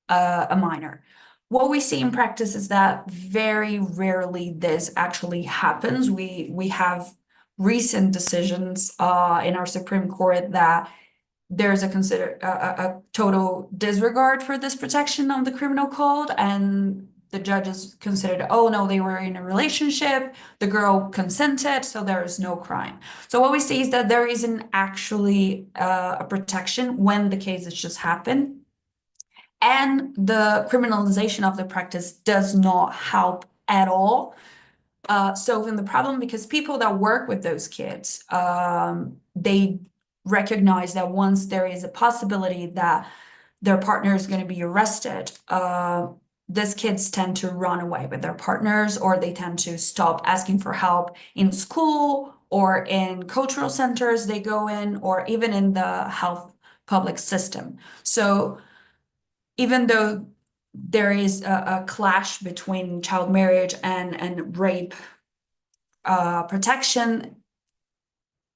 S6: a minor. What we see in practice is that very rarely this actually happens. We have recent decisions in our Supreme Court that there's a total disregard for this protection of the criminal code, and the judges considered, oh no, they were in a relationship, the girl consented, so there is no crime. So what we see is that there isn't actually a protection when the cases just happen. And the criminalization of the practice does not help at all solving the problem, because people that work with those kids, they recognize that once there is a possibility that their partner is going to be arrested, these kids tend to run away with their partners, or they tend to stop asking for help in school or in cultural centers they go in, or even in the health public system. So even though there is a clash between child marriage and rape protection,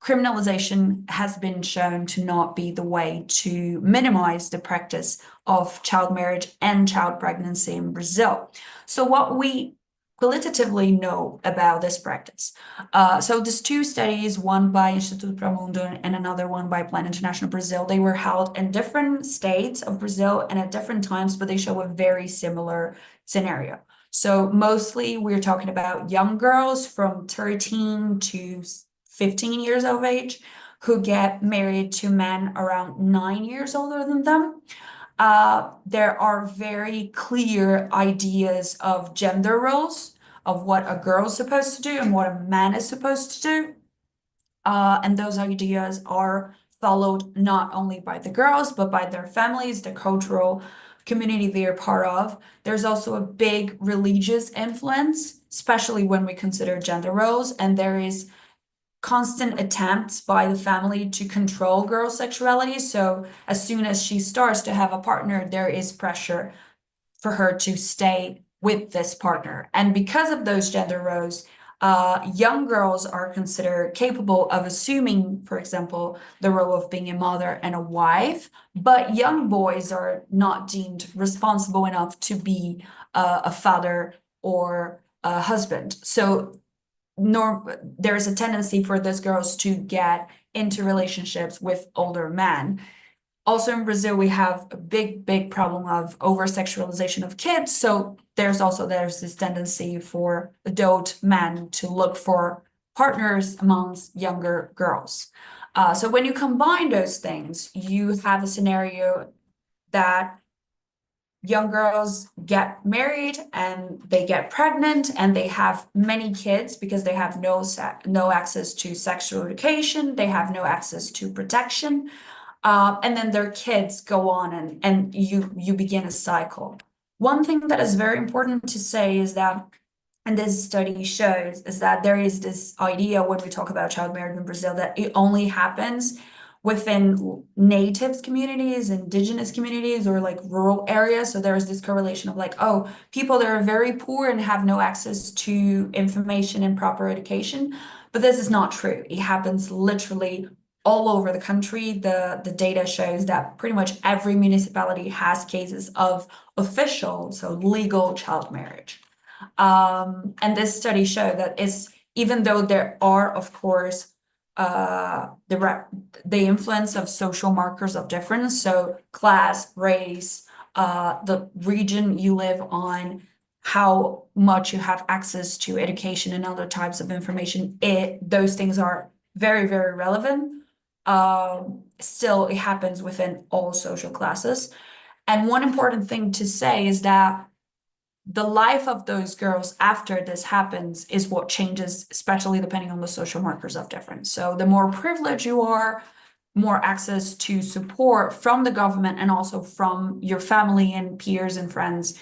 S6: criminalization has been shown to not be the way to minimize the practice of child marriage and child pregnancy in Brazil. So what we qualitatively know about this practice. So there's two studies, one by Instituto Pro Mundo and another one by Plan International Brazil. They were held in different states of Brazil and at different times, but they show a very similar scenario. So mostly we're talking about young girls from 13 to 15 years of age who get married to men around 9 years older than them. There are very clear ideas of gender roles, of what a girl is supposed to do and what a man is supposed to do. And those ideas are followed not only by the girls, but by their families, the cultural community they are part of. There's also a big religious influence, especially when we consider gender roles, and there is constant attempts by the family to control girl sexuality. So as soon as she starts to have a partner, there is pressure for her to stay with this partner. And because of those gender roles, young girls are considered capable of assuming, for example, the role of being a mother and a wife, but young boys are not deemed responsible enough to be a father or a husband. So there's a tendency for those girls to get into relationships with older men. Also in Brazil, we have a big problem of over-sexualization of kids. So there's this tendency for adult men to look for partners amongst younger girls. So when you combine those things, you have a scenario that young girls get married and they get pregnant and they have many kids because they have no access to sexual education, they have no access to protection, and then their kids go on and you begin a cycle. One thing that is very important to say is that, and this study shows, is that there is this idea when we talk about child marriage in Brazil that it only happens within natives communities, indigenous communities, or like rural areas. So there's this correlation of like, oh, people that are very poor and have no access to information and proper education. But this is not true. It happens literally all over the country. The data shows that pretty much every municipality has cases of official, so legal child marriage. And this study showed that even though there are, of course, the influence of social markers of difference, so class, race, the region you live on, how much you have access to education and other types of information, those things are very, very relevant. still it happens within all social classes. And one important thing to say is that the life of those girls after this happens is what changes, especially depending on the social markers of difference. So the more privileged you are, more access to support from the government and also from your family and peers and friends.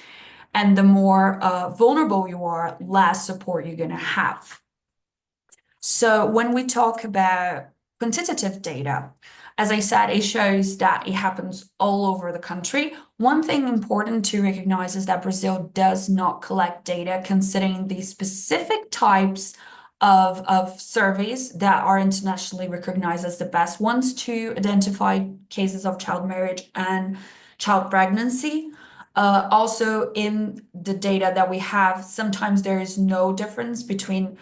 S6: And the more vulnerable you are, less support you're going to have. So when we talk about quantitative data, as I said, it shows that it happens all over the country. One thing important to recognize is that Brazil does not collect data considering the specific types of surveys that are internationally recognized as the best ones to identify cases of child marriage and child pregnancy. Also, in the data that we have, sometimes there is no difference between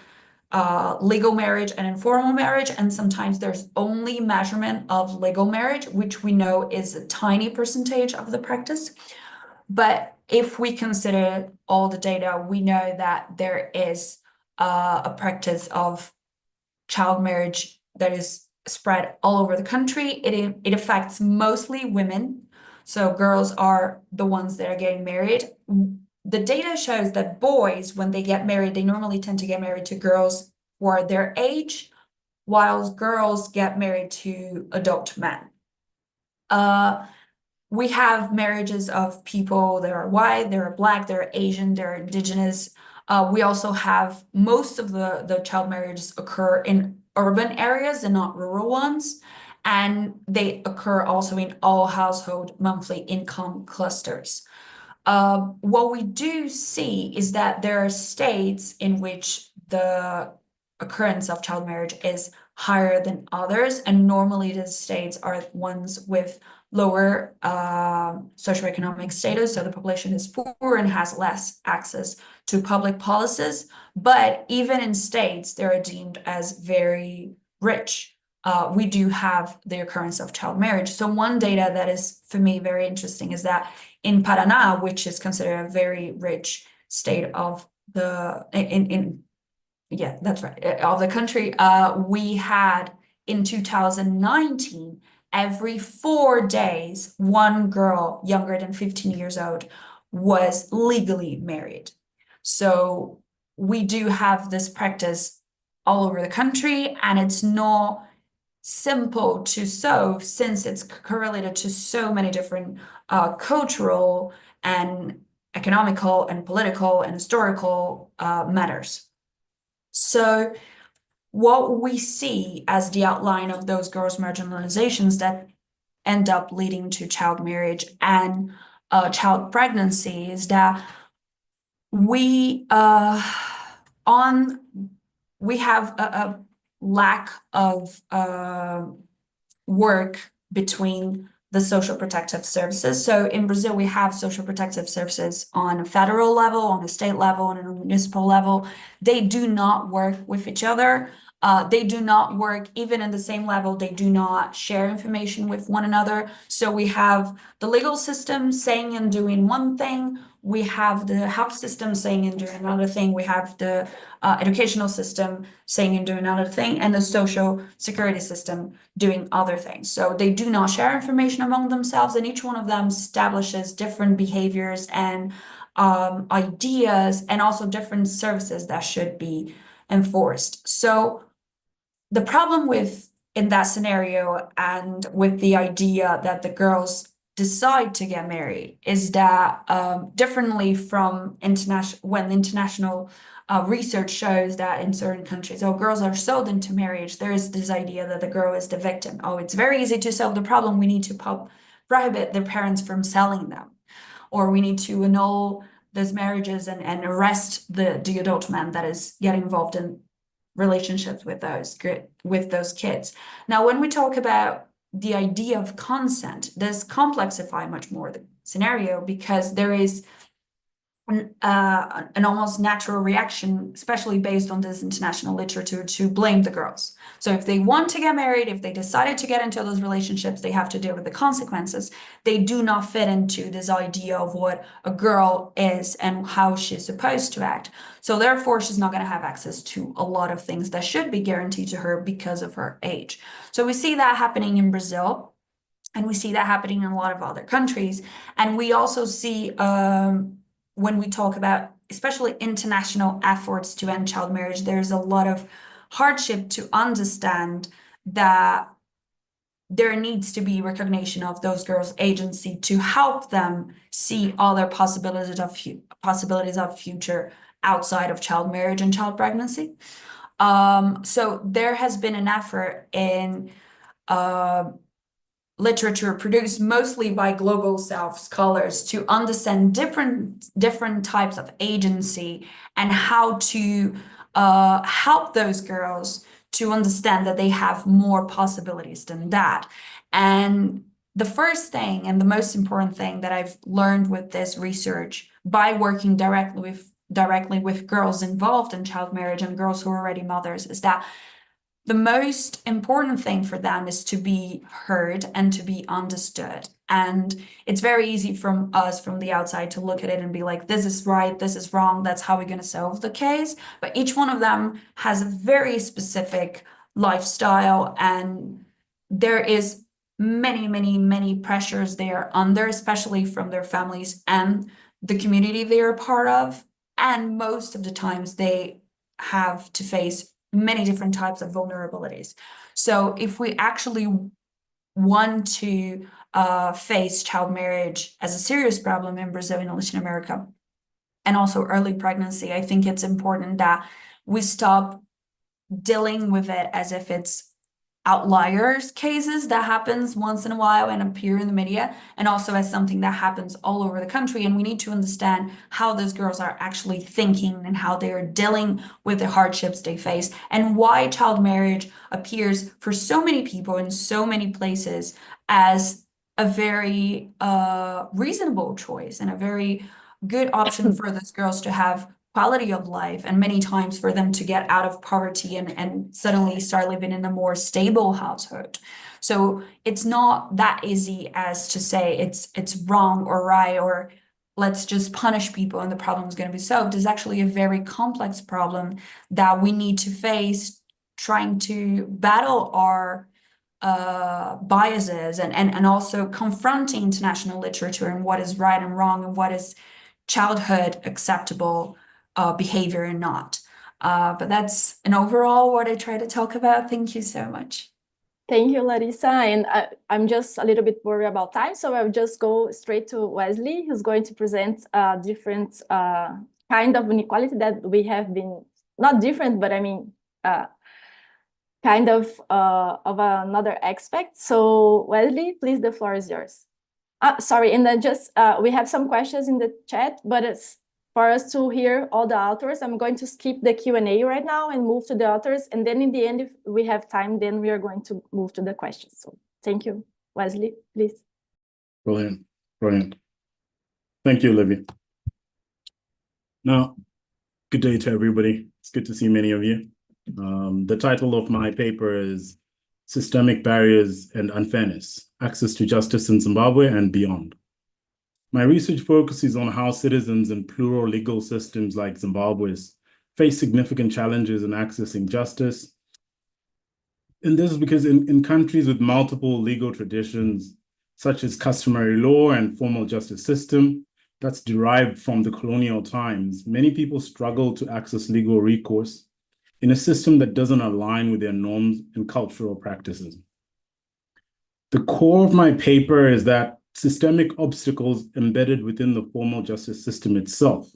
S6: legal marriage and informal marriage, and sometimes there's only measurement of legal marriage, which we know is a tiny percentage of the practice. But if we consider all the data, we know that there is a practice of child marriage that is spread all over the country. It affects mostly women, so girls are the ones that are getting married. The data shows that boys, when they get married, they normally tend to get married to girls who are their age, while girls get married to adult men. We have marriages of people that are white, they're black, they're Asian, they're indigenous. We also have most of the child marriages occur in urban areas and not rural ones. And they occur also in all household monthly income clusters. What we do see is that there are states in which the occurrence of child marriage is higher than others, and normally the states are ones with lower socioeconomic status, so the population is poor and has less access to public policies. But even in states that are deemed as very rich, we do have the occurrence of child marriage. So one data that is, for me, very interesting is that in Paraná, which is considered a very rich state of the yeah, that's right, of the country, we had in 2019, every 4 days, one girl younger than 15 years old was legally married. So we do have this practice all over the country, and it's not simple to solve since it's correlated to so many different cultural and economical and political and historical matters. So what we see as the outline of those girls' marginalizations that end up leading to child marriage and child pregnancy is that we have a lack of work between the social protective services. So in Brazil, we have social protective services on a federal level, on a state level, and on a municipal level. They do not work with each other. They do not work even in the same level. They do not share information with one another. So we have the legal system saying and doing one thing. We have the health system saying and doing another thing. We have the educational system saying and doing another thing, and the social security system doing other things. So they do not share information among themselves, and each one of them establishes different behaviors and ideas, and also different services that should be enforced. So the problem in that scenario and with the idea that the girls decide to get married is that differently from international research shows that in certain countries, girls are sold into marriage, there is this idea that the girl is the victim. It's very easy to solve the problem. We need to prohibit their parents from selling them, or we need to annul those marriages and arrest the adult man that is getting involved in relationships with those kids. Now, when we talk about the idea of consent, this complexify much more the scenario, because there is an almost natural reaction, especially based on this international literature, to blame the girls. So if they want to get married, if they decided to get into those relationships, they have to deal with the consequences. They do not fit into this idea of what a girl is and how she's supposed to act. So therefore, she's not going to have access to a lot of things that should be guaranteed to her because of her age. So we see that happening in Brazil, and we see that happening in a lot of other countries. And we also see when we talk about especially international efforts to end child marriage, there's a lot of hardship to understand that there needs to be recognition of those girls' agency to help them see other possibilities of future outside of child marriage and child pregnancy. So there has been an effort in literature produced mostly by global South scholars to understand different types of agency and how to help those girls to understand that they have more possibilities than that. And the first thing and the most important thing that I've learned with this research by working directly with girls involved in child marriage and girls who are already mothers is that the most important thing for them is to be heard and to be understood. And it's very easy from us from the outside to look at it and be like, this is right, this is wrong, that's how we're going to solve the case. But each one of them has a very specific lifestyle, and there is many pressures they are under, especially from their families and the community they are a part of. And most of the times they have to face many different types of vulnerabilities. So if we actually want to face child marriage as a serious problem in Brazil and Latin America, and also early pregnancy, I think it's important that we stop dealing with it as if it's outliers cases that happens once in a while and appear in the media, and also as something that happens all over the country. And we need to understand how those girls are actually thinking and how they are dealing with the hardships they face, and why child marriage appears for so many people in so many places as a very reasonable choice and a very good option for those girls to have quality of life, and many times for them to get out of poverty and suddenly start living in a more stable household. So it's not that easy as to say it's wrong or right, or let's just punish people and the problem is going to be solved. It's actually a very complex problem that we need to face, trying to battle our biases and also confronting international literature and what is right and wrong and what is childhood acceptable behavior and not. But that's an overall what I try to talk about. Thank you so much.
S1: Thank you, Larissa. And I'm just a little bit worried about time, so I'll just go straight to Wesley, who's going to present a different kind of inequality that we have been, not different, but I mean, kind of another aspect. So Wesley, please, the floor is yours. Sorry, and then just, we have some questions in the chat, but it's for us to hear all the authors. I'm going to skip the Q&A right now and move to the authors. And then in the end, if we have time, then we are going to move to the questions. So thank you. Wesley, please.
S7: Brilliant. Thank you, Olivia. Now, good day to everybody. It's good to see many of you. The title of my paper is Systemic Barriers and Unfairness, Access to Justice in Zimbabwe and Beyond. My research focuses on how citizens in plural legal systems like Zimbabwe's face significant challenges in accessing justice. And this is because in countries with multiple legal traditions, such as customary law and formal justice system that's derived from the colonial times, many people struggle to access legal recourse in a system that doesn't align with their norms and cultural practices. The core of my paper is that systemic obstacles embedded within the formal justice system itself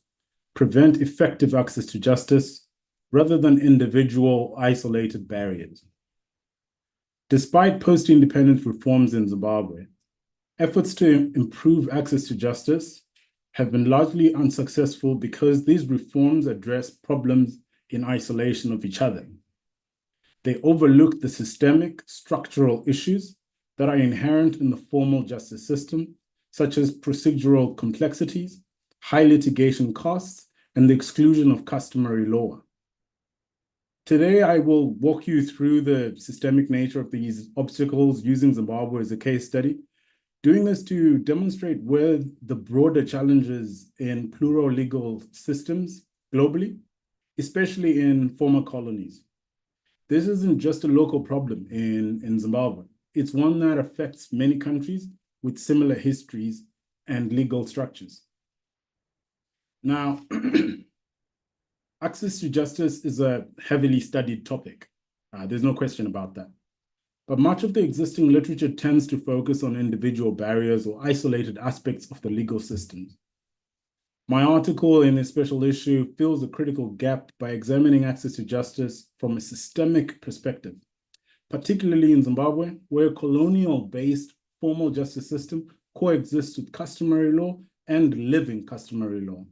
S7: prevent effective access to justice rather than individual isolated barriers. Despite post-independence reforms in Zimbabwe, efforts to improve access to justice have been largely unsuccessful because these reforms address problems in isolation of each other. They overlook the systemic structural issues that are inherent in the formal justice system, such as procedural complexities, high litigation costs, and the exclusion of customary law. Today, I will walk you through the systemic nature of these obstacles using Zimbabwe as a case study, doing this to demonstrate where the broader challenges in plural legal systems globally, especially in former colonies. This isn't just a local problem in Zimbabwe. It's one that affects many countries with similar histories and legal structures. Now, access to justice is a heavily studied topic. There's no question about that. But much of the existing literature tends to focus on individual barriers or isolated aspects of the legal systems. My article in a special issue fills a critical gap by examining access to justice from a systemic perspective, particularly in Zimbabwe, where a colonial-based formal justice system coexists with customary law and living customary law.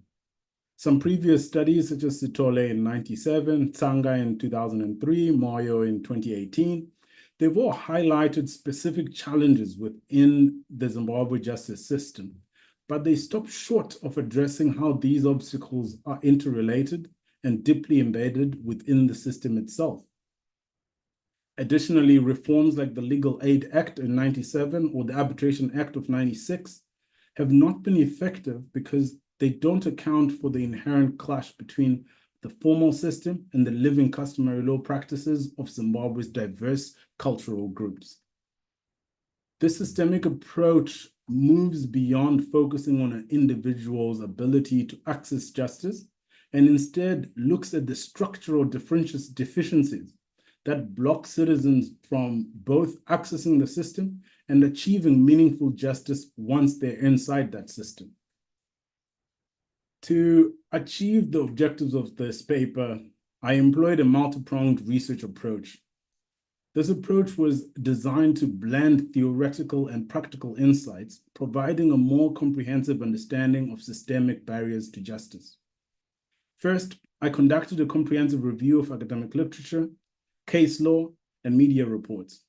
S7: Some previous studies, such as Sitole in 1997, Tsanga in 2003, Moyo in 2018, they've all highlighted specific challenges within the Zimbabwe justice system, but they stop short of addressing how these obstacles are interrelated and deeply embedded within the system itself. Additionally, reforms like the Legal Aid Act in 97 or the Arbitration Act of 96 have not been effective because they don't account for the inherent clash between the formal system and the living customary law practices of Zimbabwe's diverse cultural groups. This systemic approach moves beyond focusing on an individual's ability to access justice and instead looks at the structural deficiencies that block citizens from both accessing the system and achieving meaningful justice once they're inside that system. To achieve the objectives of this paper, I employed a multi-pronged research approach. This approach was designed to blend theoretical and practical insights, providing a more comprehensive understanding of systemic barriers to justice. First, I conducted a comprehensive review of academic literature, case law, and media reports.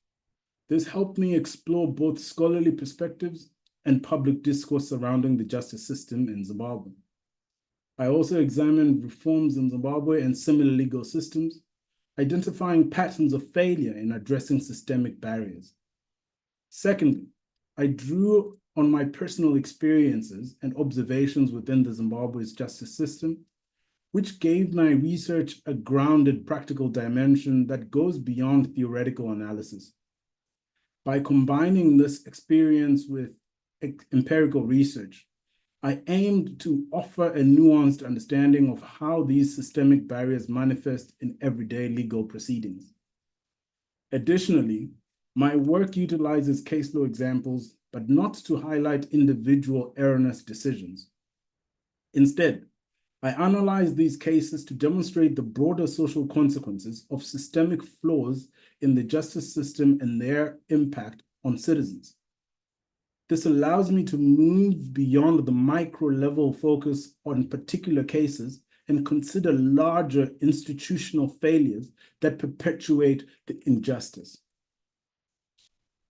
S7: This helped me explore both scholarly perspectives and public discourse surrounding the justice system in Zimbabwe. I also examined reforms in Zimbabwe and similar legal systems, identifying patterns of failure in addressing systemic barriers. Secondly, I drew on my personal experiences and observations within the Zimbabwe's justice system, which gave my research a grounded practical dimension that goes beyond theoretical analysis. By combining this experience with empirical research, I aimed to offer a nuanced understanding of how these systemic barriers manifest in everyday legal proceedings. Additionally, my work utilizes case law examples, but not to highlight individual erroneous decisions. Instead, I analyze these cases to demonstrate the broader social consequences of systemic flaws in the justice system and their impact on citizens. This allows me to move beyond the micro-level focus on particular cases and consider larger institutional failures that perpetuate the injustice.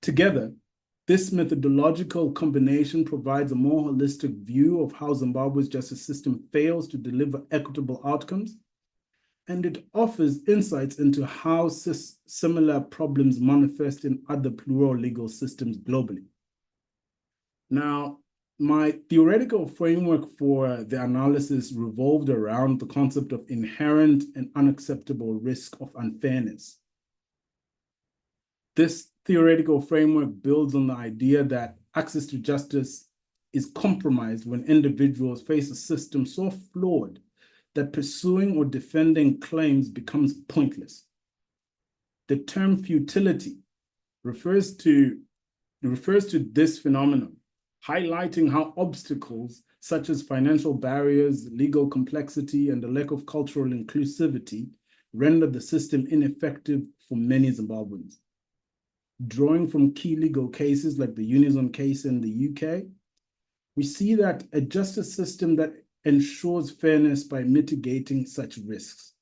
S7: Together, this methodological combination provides a more holistic view of how Zimbabwe's justice system fails to deliver equitable outcomes, and it offers insights into how similar problems manifest in other plural legal systems globally. Now, my theoretical framework for the analysis revolved around the concept of inherent and unacceptable risk of unfairness. This theoretical framework builds on the idea that access to justice is compromised when individuals face a system so flawed that pursuing or defending claims becomes pointless. The term futility refers to this phenomenon, highlighting how obstacles such as financial barriers, legal complexity, and the lack of cultural inclusivity render the system ineffective for many Zimbabweans. Drawing from key legal cases like the Unison case in the UK, we see that a justice system that ensures fairness by mitigating such risks.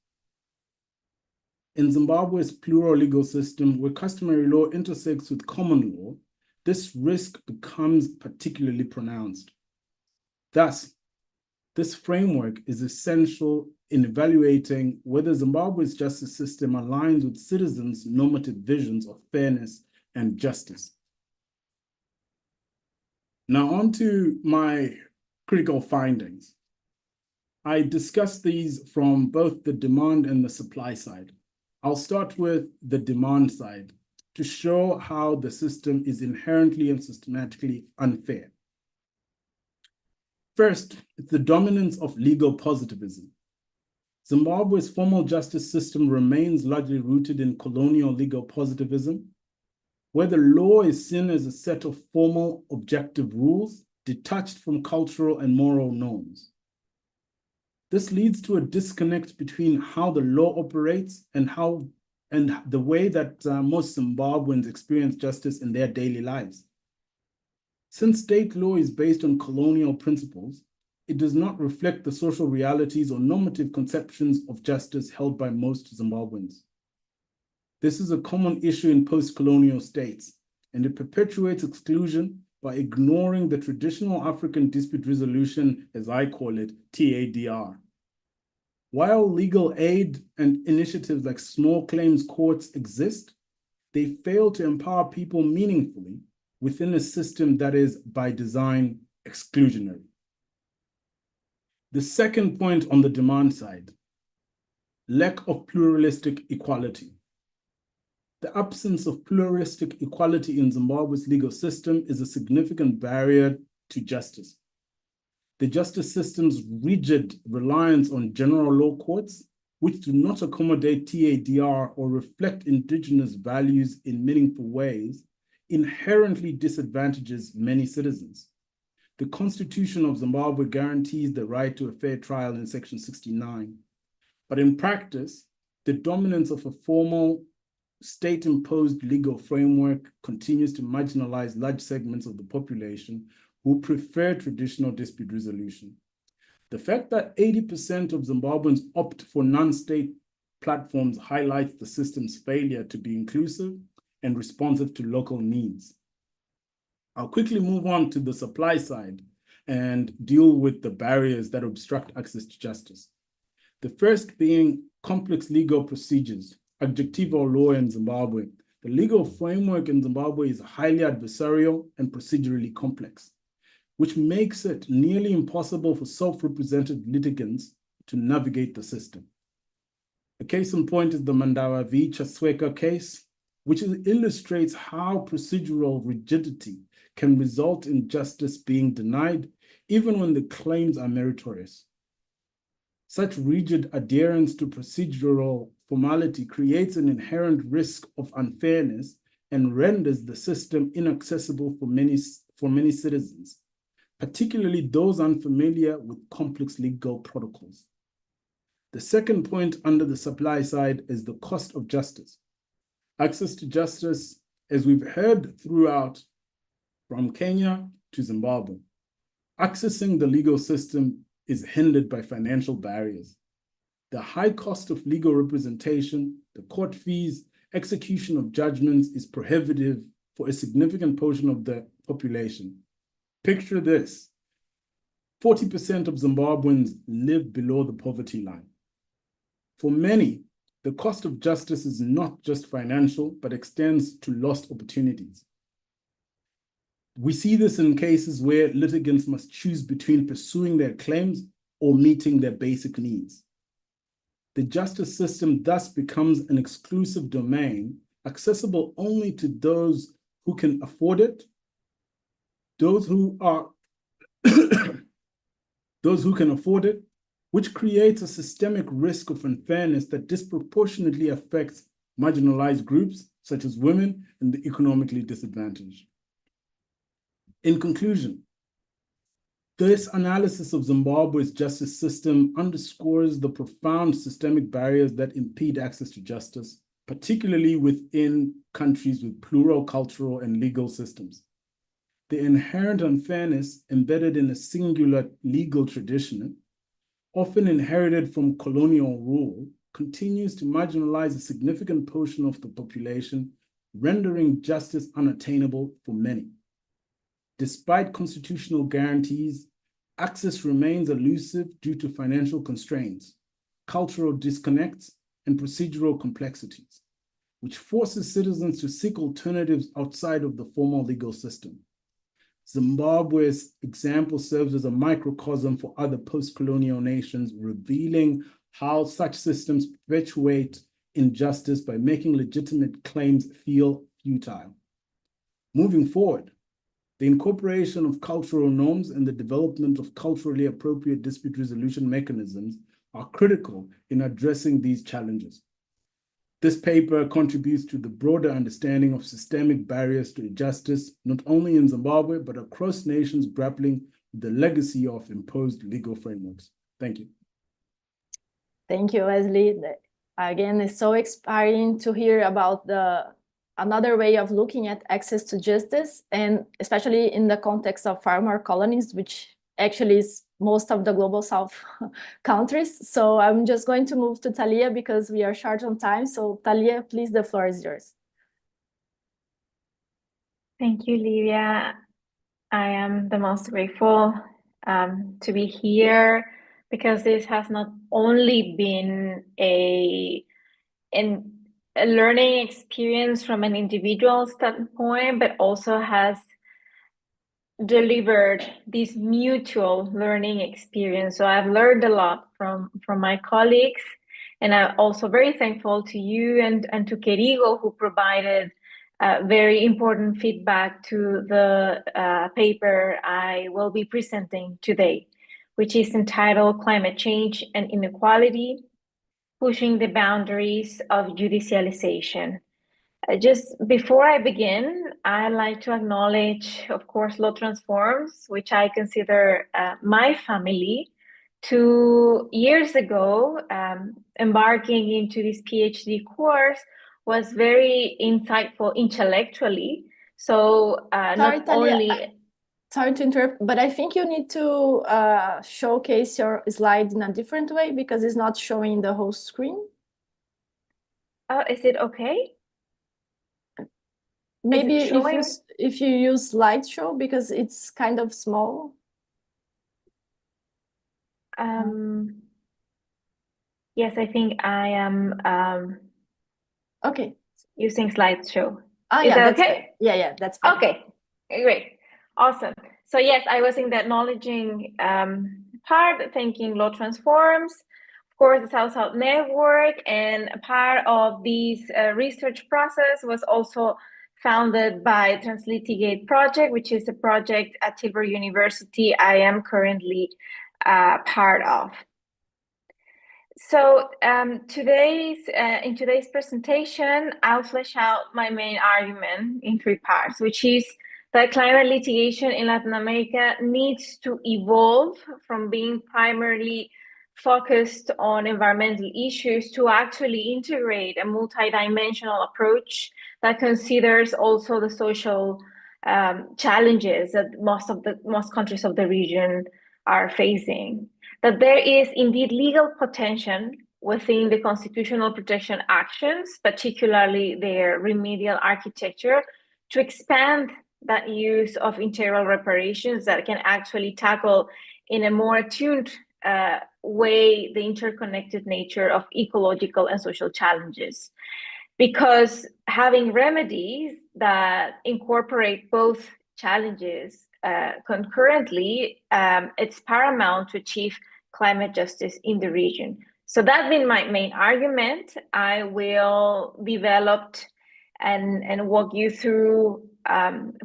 S7: In Zimbabwe's plural legal system, where customary law intersects with common law, this risk becomes particularly pronounced. Thus, This framework is essential in evaluating whether Zimbabwe's justice system aligns with citizens' normative visions of fairness and justice. Now on to my critical findings. I discussed these from both the demand and the supply side. I'll start with the demand side to show how the system is inherently and systematically unfair. First, it's the dominance of legal positivism. Zimbabwe's formal justice system remains largely rooted in colonial legal positivism, where the law is seen as a set of formal, objective rules detached from cultural and moral norms. This leads to a disconnect between how the law operates and the way that most Zimbabweans experience justice in their daily lives. Since state law is based on colonial principles, it does not reflect the social realities or normative conceptions of justice held by most Zimbabweans. This is a common issue in post-colonial states, and it perpetuates exclusion by ignoring the traditional African dispute resolution, as I call it, TADR. While legal aid and initiatives like small claims courts exist, they fail to empower people meaningfully within a system that is, by design, exclusionary. The second point on the demand side, lack of pluralistic equality. The absence of pluralistic equality in Zimbabwe's legal system is a significant barrier to justice. The justice system's rigid reliance on general law courts, which do not accommodate TADR or reflect indigenous values in meaningful ways, inherently disadvantages many citizens. The Constitution of Zimbabwe guarantees the right to a fair trial in Section 69. But in practice, the dominance of a formal state-imposed legal framework continues to marginalize large segments of the population who prefer traditional dispute resolution. The fact that 80% of Zimbabweans opt for non-state platforms highlights the system's failure to be inclusive and responsive to local needs. I'll quickly move on to the supply side and deal with the barriers that obstruct access to justice. The first being complex legal procedures, adjectival law in Zimbabwe. The legal framework in Zimbabwe is highly adversarial and procedurally complex, which makes it nearly impossible for self-represented litigants to navigate the system. A case in point is the Mandawa v. Chasweka case, which illustrates how procedural rigidity can result in justice being denied, even when the claims are meritorious. Such rigid adherence to procedural formality creates an inherent risk of unfairness and renders the system inaccessible for many citizens, particularly those unfamiliar with complex legal protocols. The second point under the supply side is the cost of justice. Access to justice, as we've heard throughout, from Kenya to Zimbabwe, accessing the legal system is hindered by financial barriers. The high cost of legal representation, the court fees, execution of judgments is prohibitive for a significant portion of the population. Picture this: 40% of Zimbabweans live below the poverty line. For many, the cost of justice is not just financial, but extends to lost opportunities. We see this in cases where litigants must choose between pursuing their claims or meeting their basic needs. The justice system thus becomes an exclusive domain, accessible only to those who can afford it, those who can afford it, which creates a systemic risk of unfairness that disproportionately affects marginalized groups, such as women and the economically disadvantaged. In conclusion, this analysis of Zimbabwe's justice system underscores the profound systemic barriers that impede access to justice, particularly within countries with plural cultural and legal systems. The inherent unfairness embedded in a singular legal tradition, often inherited from colonial rule, continues to marginalize a significant portion of the population, rendering justice unattainable for many. Despite constitutional guarantees, access remains elusive due to financial constraints, cultural disconnects, and procedural complexities, which forces citizens to seek alternatives outside of the formal legal system. Zimbabwe's example serves as a microcosm for other post-colonial nations, revealing how such systems perpetuate injustice by making legitimate claims feel futile. Moving forward, the incorporation of cultural norms and the development of culturally appropriate dispute resolution mechanisms are critical in addressing these challenges. This paper contributes to the broader understanding of systemic barriers to justice, not only in Zimbabwe, but across nations grappling with the legacy of imposed legal frameworks. Thank you.
S1: Thank you, Leslie. Again, it's so inspiring to hear about another way of looking at access to justice, and especially in the context of farmer colonies, which actually is most of the global South countries. So I'm just going to move to Talia because we are short on time. So Talia, please, the floor is yours.
S8: Thank you, Livia. I am the most grateful to be here because this has not only been a learning experience from an individual standpoint, but also has delivered this mutual learning experience. So I've learned a lot from my colleagues, and I'm also very thankful to you and to Kerigo, who provided very important feedback to the paper I will be presenting today, which is entitled Climate Change and Inequality, Pushing the Boundaries of Judicialization. Just before I begin, I'd like to acknowledge, of course, Law Transforms, which I consider my family. 2 years ago, embarking into this PhD course was very insightful intellectually. So
S1: Sorry, Talia, sorry to interrupt, but I think you need to showcase your slide in a different way because it's not showing the whole screen.
S8: Oh, is it okay?
S1: Maybe if you use slideshow because it's kind of small.
S8: Yes, I think I am
S1: okay.
S8: Using slideshow.
S1: Oh,
S8: is
S1: yeah,
S8: that
S1: that's
S8: okay?
S1: Good. Yeah, that's fine.
S8: Okay, great, awesome. So yes, I was in the acknowledging part, thanking Law Transforms, of course, the South-South Network, and a part of this research process was also founded by Translitigate Project, which is a project at Tilburg University I am currently part of. So in today's presentation, I'll flesh out my main argument in 3 parts, which is that climate litigation in Latin America needs to evolve from being primarily focused on environmental issues to actually integrate a multidimensional approach that considers also the social challenges that most countries of the region are facing. That there is indeed legal potential within the constitutional protection actions, particularly their remedial architecture, to expand that use of integral reparations that can actually tackle in a more attuned way the interconnected nature of ecological and social challenges. Because having remedies that incorporate both challenges concurrently, it's paramount to achieve climate justice in the region. So that's been my main argument. I will develop and walk you through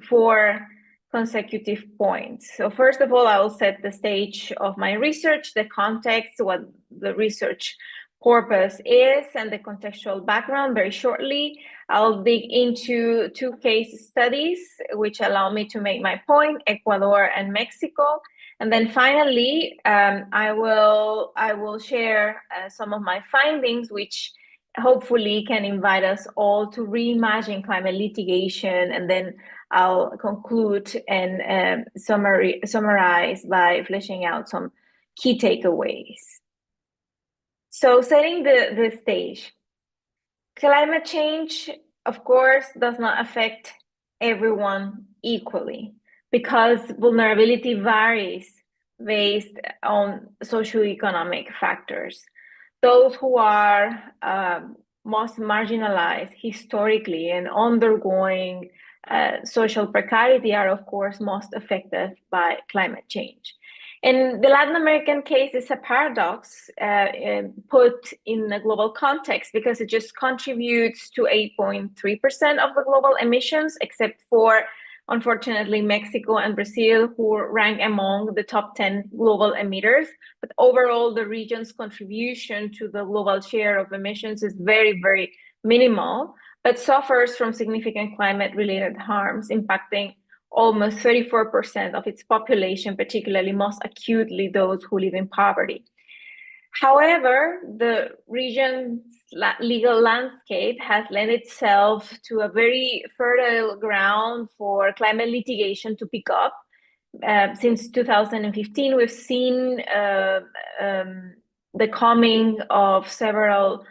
S8: 4 consecutive points. So first of all, I will set the stage of my research, the context, what the research purpose is, and the contextual background very shortly. I'll dig into 2 case studies, which allow me to make my point, Ecuador and Mexico. And then finally, I will share some of my findings, which hopefully can invite us all to reimagine climate litigation. And then I'll conclude and summarize by fleshing out some key takeaways. So setting the stage, climate change, of course, does not affect everyone equally because vulnerability varies based on socioeconomic factors. Those who are most marginalized historically and undergoing social precarity are, of course, most affected by climate change. And the Latin American case is a paradox put in a global context, because it just contributes to 8.3% of the global emissions, except for, unfortunately, Mexico and Brazil, who rank among the top 10 global emitters. But overall, the region's contribution to the global share of emissions is very, very minimal, but suffers from significant climate-related harms, impacting almost 34% of its population, particularly most acutely those who live in poverty. However, the region's legal landscape has lent itself to a very fertile ground for climate litigation to pick up. Since 2015, we've seen the coming of several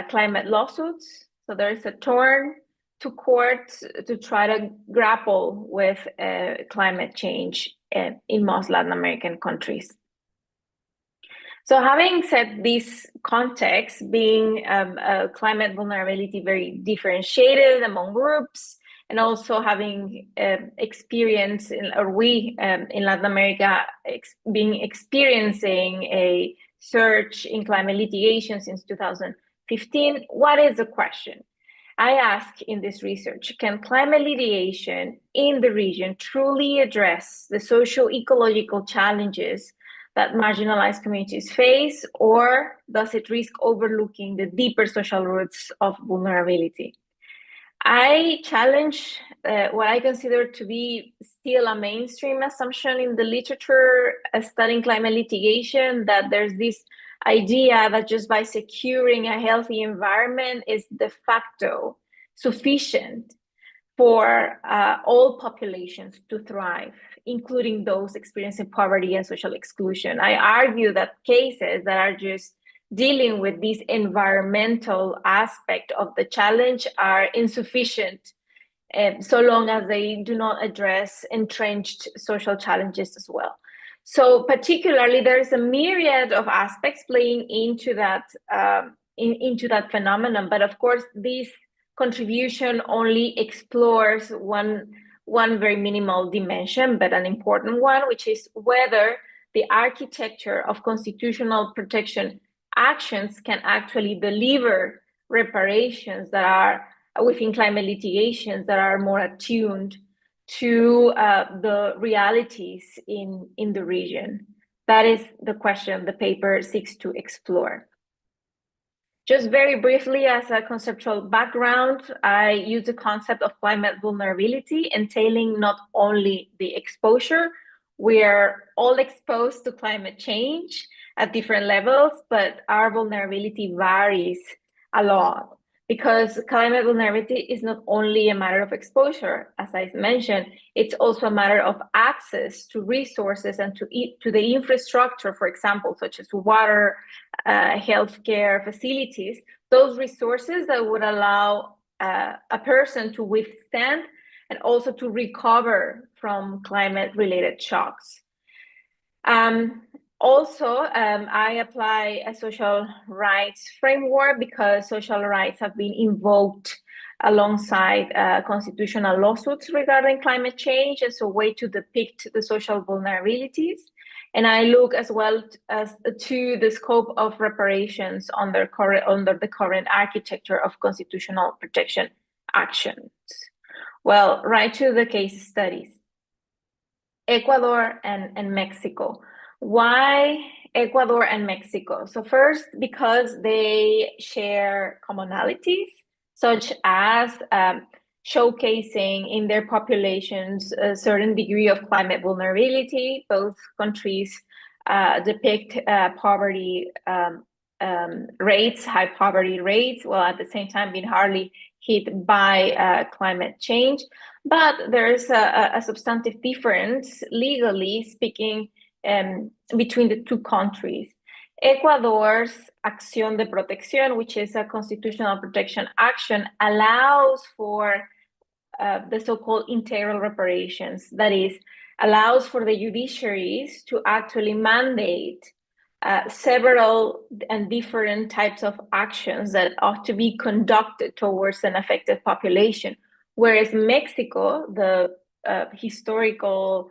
S8: climate lawsuits. So there's a turn to court to try to grapple with climate change in most Latin American countries. So having said this context, being climate vulnerability very differentiated among groups, and also having experience in Latin America experiencing a surge in climate litigation since 2015, what is the question? I ask in this research, can climate litigation in the region truly address the socio-ecological challenges that marginalized communities face, or does it risk overlooking the deeper social roots of vulnerability? I challenge what I consider to be still a mainstream assumption in the literature studying climate litigation, that there's this idea that just by securing a healthy environment is de facto sufficient for all populations to thrive, including those experiencing poverty and social exclusion. I argue that cases that are just dealing with this environmental aspect of the challenge are insufficient, so long as they do not address entrenched social challenges as well. So particularly, there's a myriad of aspects playing into that phenomenon. But of course, this contribution only explores one very minimal dimension, but an important one, which is whether the architecture of constitutional protection actions can actually deliver reparations that are within climate litigations that are more attuned to the realities in the region. That is the question the paper seeks to explore. Just very briefly, as a conceptual background, I use the concept of climate vulnerability, entailing not only the exposure. We are all exposed to climate change at different levels, but our vulnerability varies a lot, because climate vulnerability is not only a matter of exposure, as I mentioned, it's also a matter of access to resources and to the infrastructure, for example, such as water, healthcare facilities, those resources that would allow a person to withstand and also to recover from climate-related shocks. I apply a social rights framework because social rights have been invoked alongside constitutional lawsuits regarding climate change as a way to depict the social vulnerabilities. And I look as well as to the scope of reparations under the current architecture of constitutional protection actions. Well, right to the case studies. Ecuador and Mexico. Why Ecuador and Mexico? So first, because they share commonalities, such as showcasing in their populations a certain degree of climate vulnerability. Both countries depict poverty rates, high poverty rates, while at the same time being hardly hit by climate change. But there is a substantive difference, legally speaking, between the two countries. Ecuador's Acción de Protección, which is a constitutional protection action, allows for the so-called integral reparations. That is, allows for the judiciaries to actually mandate several and different types of actions that ought to be conducted towards an affected population. Whereas Mexico, the historical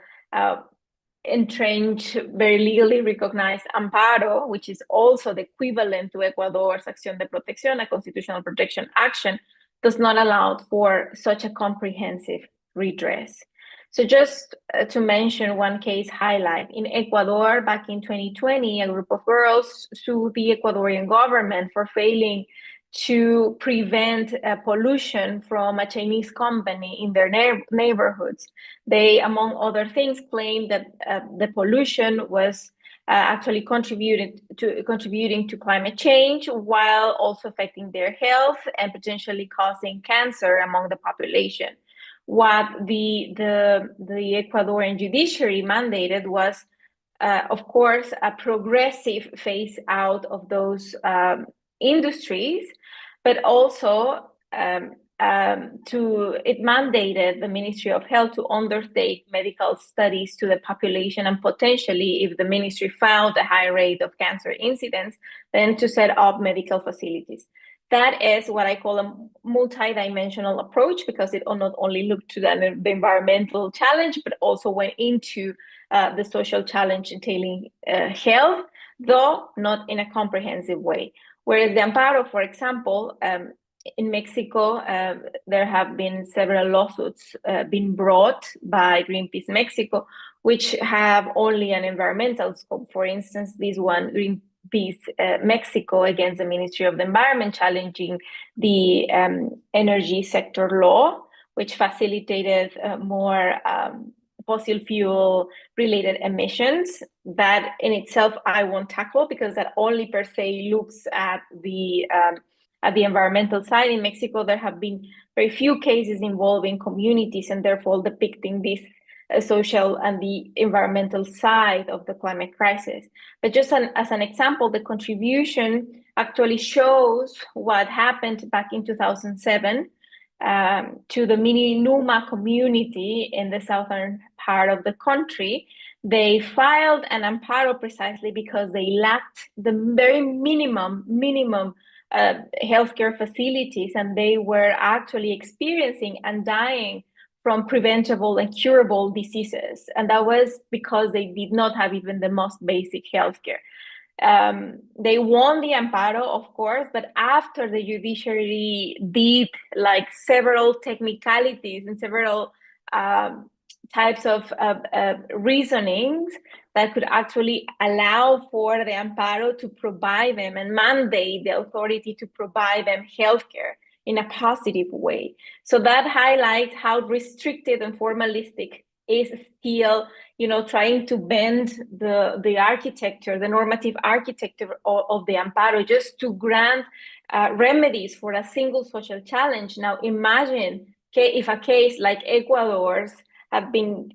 S8: entrenched, very legally recognized amparo, which is also the equivalent to Ecuador's acción de protección, a constitutional protection action, does not allow for such a comprehensive redress. So just to mention one case highlight, in Ecuador back in 2020, a group of girls sued the Ecuadorian government for failing to prevent pollution from a Chinese company in their neighborhoods. They, among other things, claimed that the pollution was actually contributing to climate change while also affecting their health and potentially causing cancer among the population. What the Ecuadorian judiciary mandated was, of course, a progressive phase out of those industries, but also it mandated the Ministry of Health to undertake medical studies to the population, and potentially, if the ministry found a high rate of cancer incidents, then to set up medical facilities. That is what I call a multidimensional approach, because it not only looked to the environmental challenge, but also went into the social challenge entailing health, though not in a comprehensive way. Whereas the amparo, for example, in Mexico, there have been several lawsuits being brought by Greenpeace Mexico, which have only an environmental scope. For instance, this one, Greenpeace Mexico against the Ministry of the Environment, challenging the energy sector law, which facilitated more fossil fuel related emissions. That in itself I won't tackle, because that only per se looks at the environmental side. In Mexico, there have been very few cases involving communities and therefore depicting this social and the environmental side of the climate crisis. But just as an example, the contribution actually shows what happened back in 2007 to the Mini Numa community in the southern part of the country. They filed an amparo precisely because they lacked the very minimum healthcare facilities, and they were actually experiencing and dying from preventable and curable diseases. And that was because they did not have even the most basic healthcare. They won the amparo, of course, but after the judiciary did like several technicalities and several types of reasonings that could actually allow for the amparo to provide them and mandate the authority to provide them healthcare in a positive way. So that highlights how restricted and formalistic is still, trying to bend the architecture, the normative architecture of the amparo, just to grant remedies for a single social challenge. Now imagine if a case like Ecuador's have been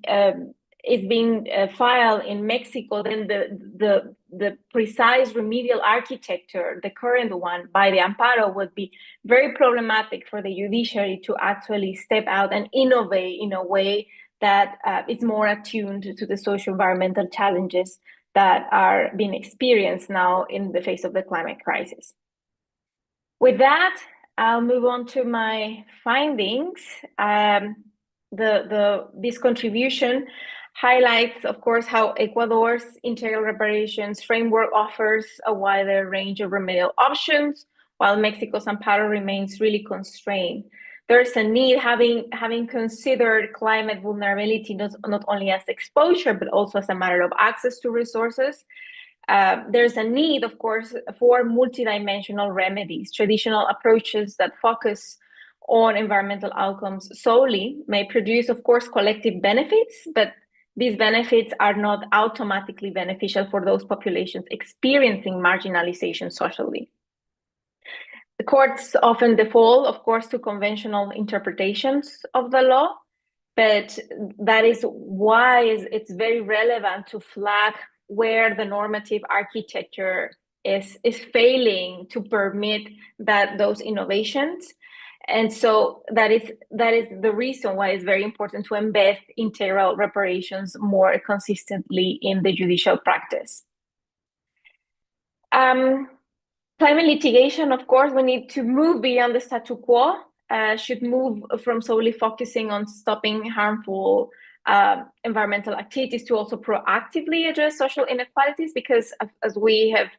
S8: is being filed in Mexico, then the precise remedial architecture, the current one by the amparo, would be very problematic for the judiciary to actually step out and innovate in a way that is more attuned to the social environmental challenges that are being experienced now in the face of the climate crisis. With that, I'll move on to my findings. This contribution highlights, of course, how Ecuador's integral reparations framework offers a wider range of remedial options, while Mexico's amparo remains really constrained. There's a need, having considered climate vulnerability not only as exposure, but also as a matter of access to resources. There's a need, of course, for multidimensional remedies. Traditional approaches that focus on environmental outcomes solely may produce, of course, collective benefits, but these benefits are not automatically beneficial for those populations experiencing marginalization socially. The courts often default, of course, to conventional interpretations of the law, but that is why it's very relevant to flag where the normative architecture is failing to permit those innovations. And so that is the reason why it's very important to embed integral reparations more consistently in the judicial practice. Climate litigation, of course, we need to move beyond the status quo, should move from solely focusing on stopping harmful environmental activities to also proactively address social inequalities, because as we have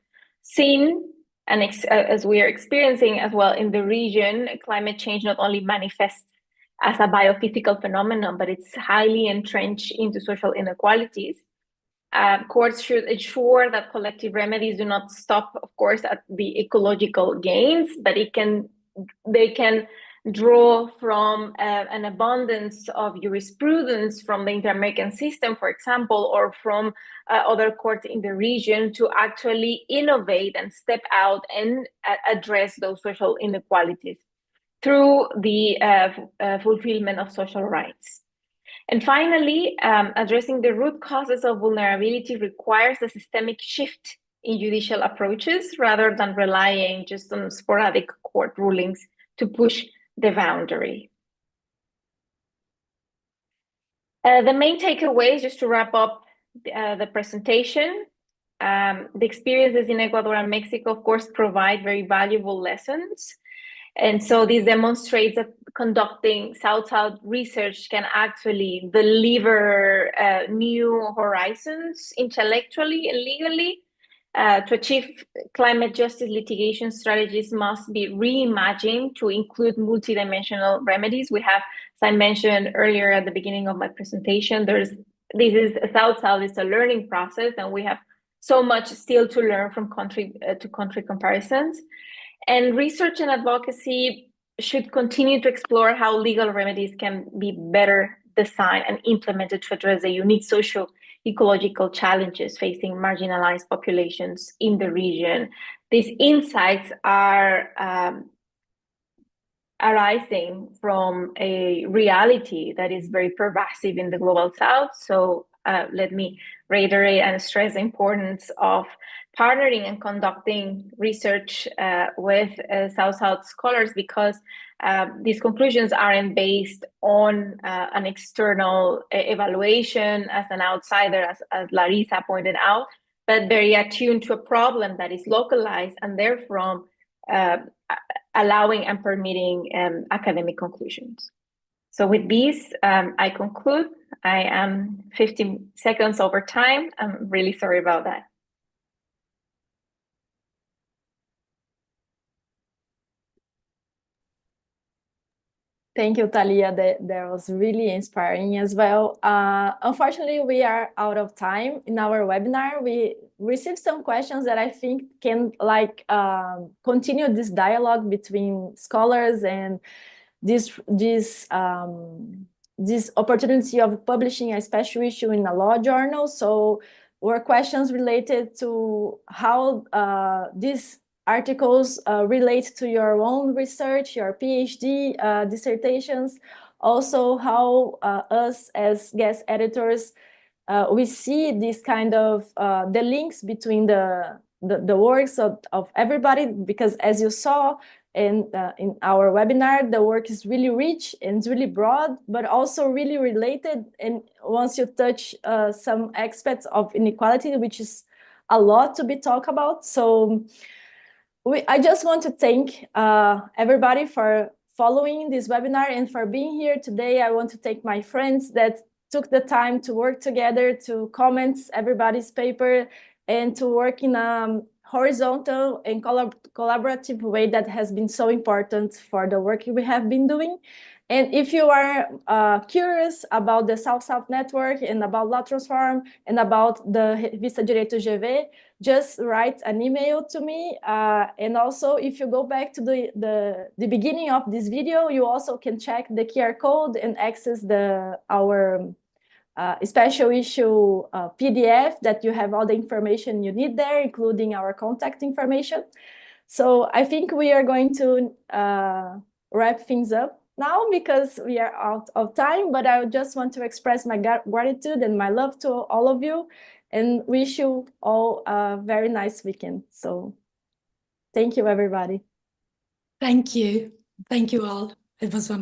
S8: seen and as we are experiencing as well in the region, climate change not only manifests as a biophysical phenomenon, but it's highly entrenched into social inequalities. Courts should ensure that collective remedies do not stop, of course, at the ecological gains, but they can draw from an abundance of jurisprudence from the Inter-American system, for example, or from other courts in the region to actually innovate and step out and address those social inequalities through the fulfillment of social rights. And finally, addressing the root causes of vulnerability requires a systemic shift in judicial approaches rather than relying just on sporadic court rulings to push the boundary. The main takeaways, just to wrap up the presentation, the experiences in Ecuador and Mexico, of course, provide very valuable lessons. And so this demonstrates that conducting South-South research can actually deliver new horizons intellectually and legally. To achieve climate justice, litigation strategies must be reimagined to include multidimensional remedies. We have, as I mentioned earlier at the beginning of my presentation, South-South is a learning process, and we have so much still to learn from country to country comparisons. And research and advocacy should continue to explore how legal remedies can be better designed and implemented to address the unique socio-ecological challenges facing marginalized populations in the region. These insights are arising from a reality that is very pervasive in the Global South. So let me reiterate and stress the importance of partnering and conducting research with South-South scholars, because these conclusions aren't based on an external evaluation as an outsider, as Larissa pointed out, but very attuned to a problem that is localized and therefore allowing and permitting academic conclusions. So with these, I conclude. I am 15 seconds over time. I'm really sorry about that.
S1: Thank you, Talia. That was really inspiring as well. Unfortunately, we are out of time in our webinar. We received some questions that I think can continue this dialogue between scholars and this opportunity of publishing a special issue in a law journal. So were questions related to how these articles relate to your own research, your PhD dissertations, also how us as guest editors, we see this kind of the links between the works of everybody, because as you saw in our webinar, the work is really rich and it's really broad, but also really related. And once you touch some aspects of inequality, which is a lot to be talked about. So I just want to thank everybody for following this webinar and for being here today. I want to thank my friends that took the time to work together, to comment everybody's paper, and to work in a horizontal and collaborative way that has been so important for the work we have been doing. And if you are curious about the South-South network and about Law Transform and about the Revista Direito GV, just write an email to me. And also, if you go back to the beginning of this video, you also can check the QR code and access our special issue PDF that you have all the information you need there, including our contact information. So I think we are going to wrap things up now because we are out of time, but I just want to express my gratitude and my love to all of you and wish you all a very nice weekend. So thank you, everybody.
S3: Thank you. Thank you all. It was wonderful.